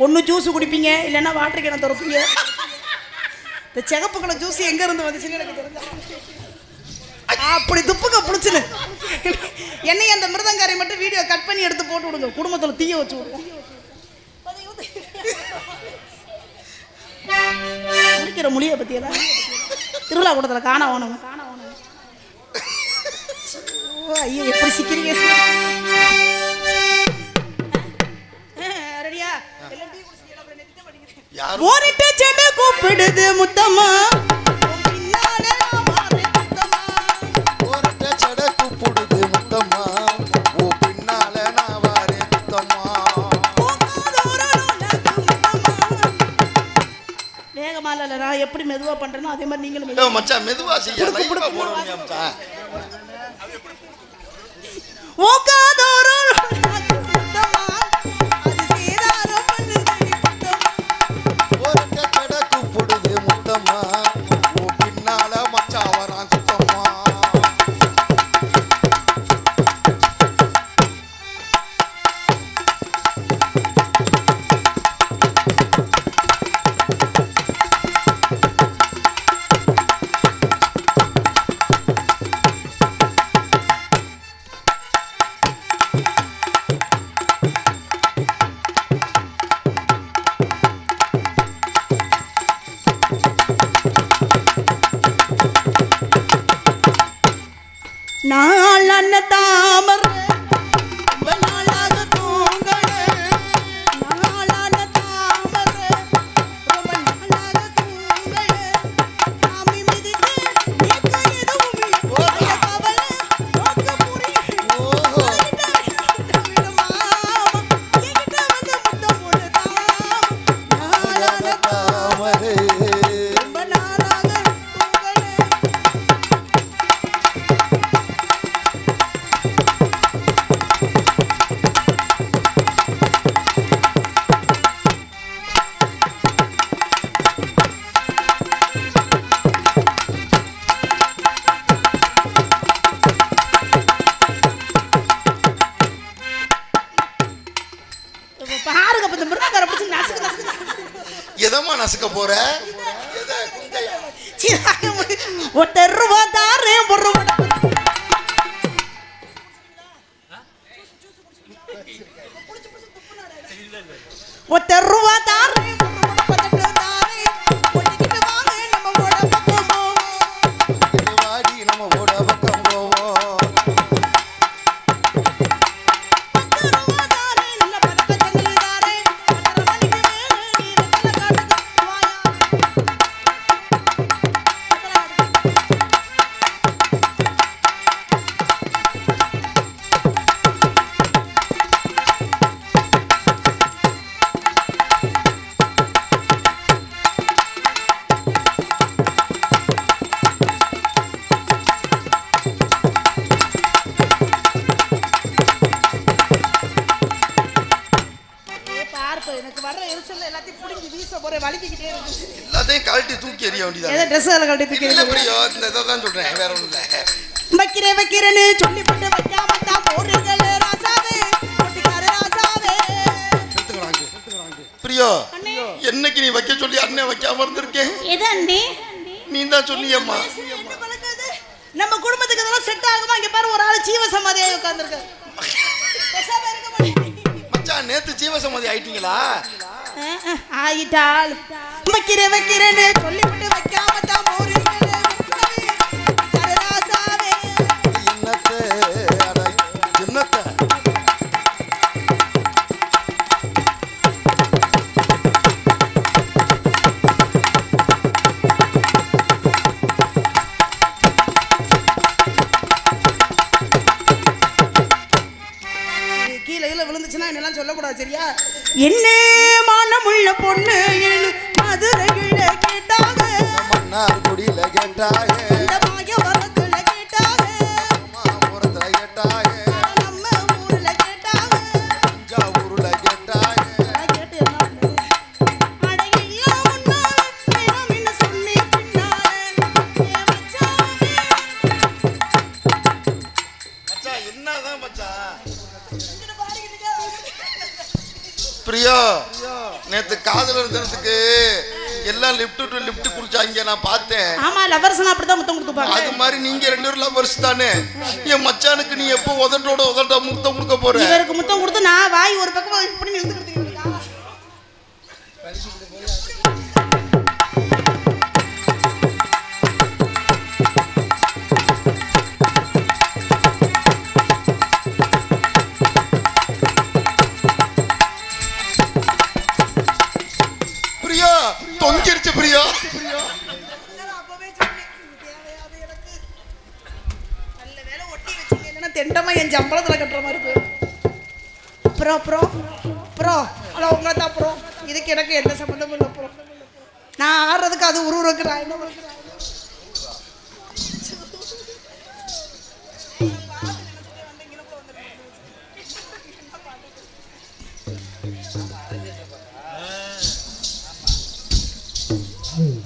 ஒன்னு ஜூஸ் குடிப்பீங்க, இல்லைன்னா வாட்டர் கேன திறப்பீங்க. இந்த சிகப்பு கலர் ஜூஸ் எங்க இருந்து வந்துச்சுன்னு எனக்கு தெரிஞ்சா அப்படி துப்புங்க பிடிச்சுன்னு என்னை அந்த மிருதங்காரை மட்டும் வீடியோ கட் பண்ணி எடுத்து போட்டு விடுங்க. குடும்பத்தில் தீய வச்சு விடுவோம். முடிக்கிற மொழியை பத்தியெல்லாம் திருவிழா கூடத்தில் காண ஓணும். ஐயோ எப்படி சிக்கிறீங்க? ரெடியா? ஓரிட்ட சென்னை கூப்பிடுது முத்தம்மா. ஓரிட்ட செடை கூப்பிடுது முத்தம்மா. ஓ பின்னால நான் வாரேன் முத்தம்மா. வேகமா இல்ல, நான் எப்படி மெதுவா பண்றேனோ அதே மாதிரி நீங்களும் மச்சான் மெதுவா செய்ய. லைவா போறோம் மச்சான். நாளன்ன தாமர எதமா நசுக்க போற? ஒருத்தர் ரூபா தாரே ஒரு ஒருத்தர் ரூபா தாரே வீச போற வலிக்கிட்டே இருக்கு. எல்லாத்தையும் கழட்டி தூக்கி எறிய வேண்டியது. ஏதோ ட்ரெஸ் எல்லாம் கழட்டி தூக்கி இல்ல பிரியோ, இந்த இதை தான் சொல்றேன், வேற ஒண்ணும் இல்ல. வைக்கிறேன்னு சொல்லி போட்டு வைக்காம தான் போறீங்களே ராசாவே, கொட்டிக்கார ராசாவே. பிரியோ, என்னைக்கு நீ வைக்க சொல்லி அண்ணன் வைக்காம இருந்திருக்கேன்? எது அண்ணே? நீ தான் சொல்லியம்மா. நம்ம குடும்பத்துக்கு இதெல்லாம் செட் ஆகுமா? இங்க பாரு, ஒரு ஆளு ஜீவ சமாதியா உட்கார்ந்திருக்காரு. மச்சான், நேத்து ஜீவசமாதி ஆயிட்டீங்களா? ஆயிட்டால் வைக்கிறேன்னு சொல்லிவிட்டு வைக்காம தான் போறீங்களே ராசாவே. என்னத்தை என்னத்தை விழுந்துச்சுன்னா என்னெல்லாம் சொல்லக்கூடாது, சரியா? என்ன மானமுள்ள பொண்ணு மதுரையில கேட்டாங்க, மன்னார்குடியில கேட்டாங்க, இந்த மாயவரத்துல கேட்டாங்க, மாமரத்துல கேட்டாங்க, நம்ம ஊர்ல கேட்டாங்க, தஞ்சாவூர்ல கேட்டாங்க. கேட்டு என்ன அடையெல்லாம் ஒன்னா சொன்னே பின்னாலே மச்சான், என்னதான் மச்சான்? பிரியோ, நேத்து காதலர் தினத்துக்கு எல்லாம் லிப்ட் டு லிப்ட் குடிச்சாங்க, நான் பார்த்தேன். ஆமா, லவர்ஸ்னா அப்படிதான் முத்தம் கொடுத்துப்பாங்க. அது மாதிரி நீங்க 2 பேரும் லவர்ஸ் தானே? என் மச்சானுக்கு நீ எப்போ உதட்டோட முத்தம் கொடுக்க போற? இவருக்கு முத்தம் கொடுத்து நான் வாய் ஒரு பக்கம் இப்படி நிறுத்துக்கிறதுக்கு. தொங்கிருச்சு பிரியோ. தெண்டமா என் சம்பளத்துல கட்டுற மாதிரி இருக்கு. ப்ரோ ஹலோ, உங்களை தான் ப்ரோ. இதுக்கு எனக்கு எந்த சம்மந்தமும் இல்லை ப்ரோ. நான் ஆடுறதுக்கு அது உருவருக்கு நான் என்ன பண்ணுறேன்?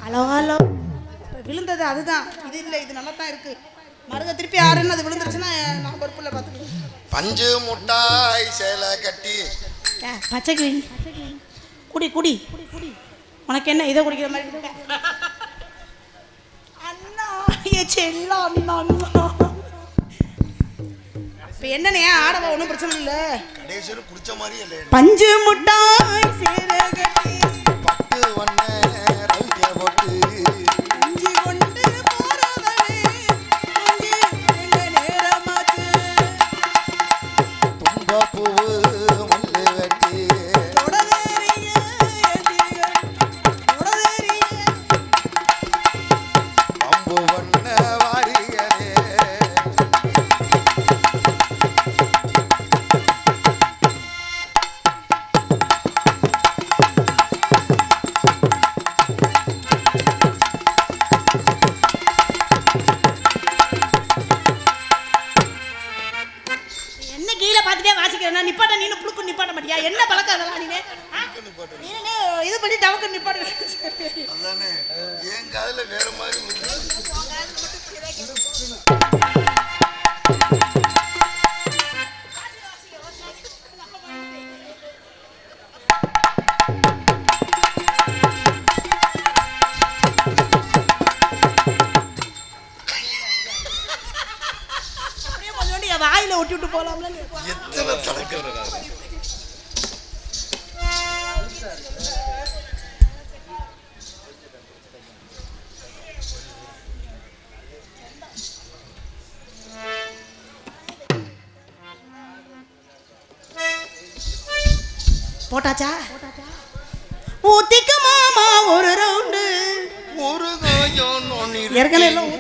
ஹலோ விழுந்தது அதுதான், இது இல்லை, இது நல்லா தான் இருக்கு. மருக திருப்பி ஆறுன்னு அது விழுந்துருச்சுன்னா நான் பொறுப்புல பார்த்துக்கணும். பஞ்சு முட்டாய் சேலை கட்டி பச்சைக்கு குடி குடி உனக்கு என்ன இதை குடிக்கிற மாதிரி அண்ணா, செல்ல அண்ணா அண்ணா. இப்போ என்னண்ணே ஆடவா, ஒன்றும் பிரச்சனை இல்லை. கடைசியில் குடிச்ச மாதிரி இல்லை. பஞ்சு முட்டாய் சேலை கட்டி பட்டு வண்ண ரவிக்க போட்டு இஞ்சி கொண்டு போறவளே இங்கே எங்க நேரமாச்சு. தும்ப பூவு மல்லு வெட்டி தொடதேறிய அம்பு வண்ண வாரியரே. என்ன கீழே பார்த்துட்டே வாசிக்கிறேன். நிப்பாட்ட நீனு புழுக்கு நிப்பாட்ட மாட்டியா? என்ன பழக்கம் அதெல்லாம்? நீனே இது பண்ணி டவுக்கு நிப்பாடு. அதானே என் காதுல வேற மாதிரி வாயில ஒட்டி விட்டு போலாம்ல. எத்தனை தலைக்கிறது. போட்டாச்சா? ஊத்திக்க மாமா ஒரு ரவுண்டு. ஒரு காயம் நோண்டி ஏற்கனவே எல்லாம்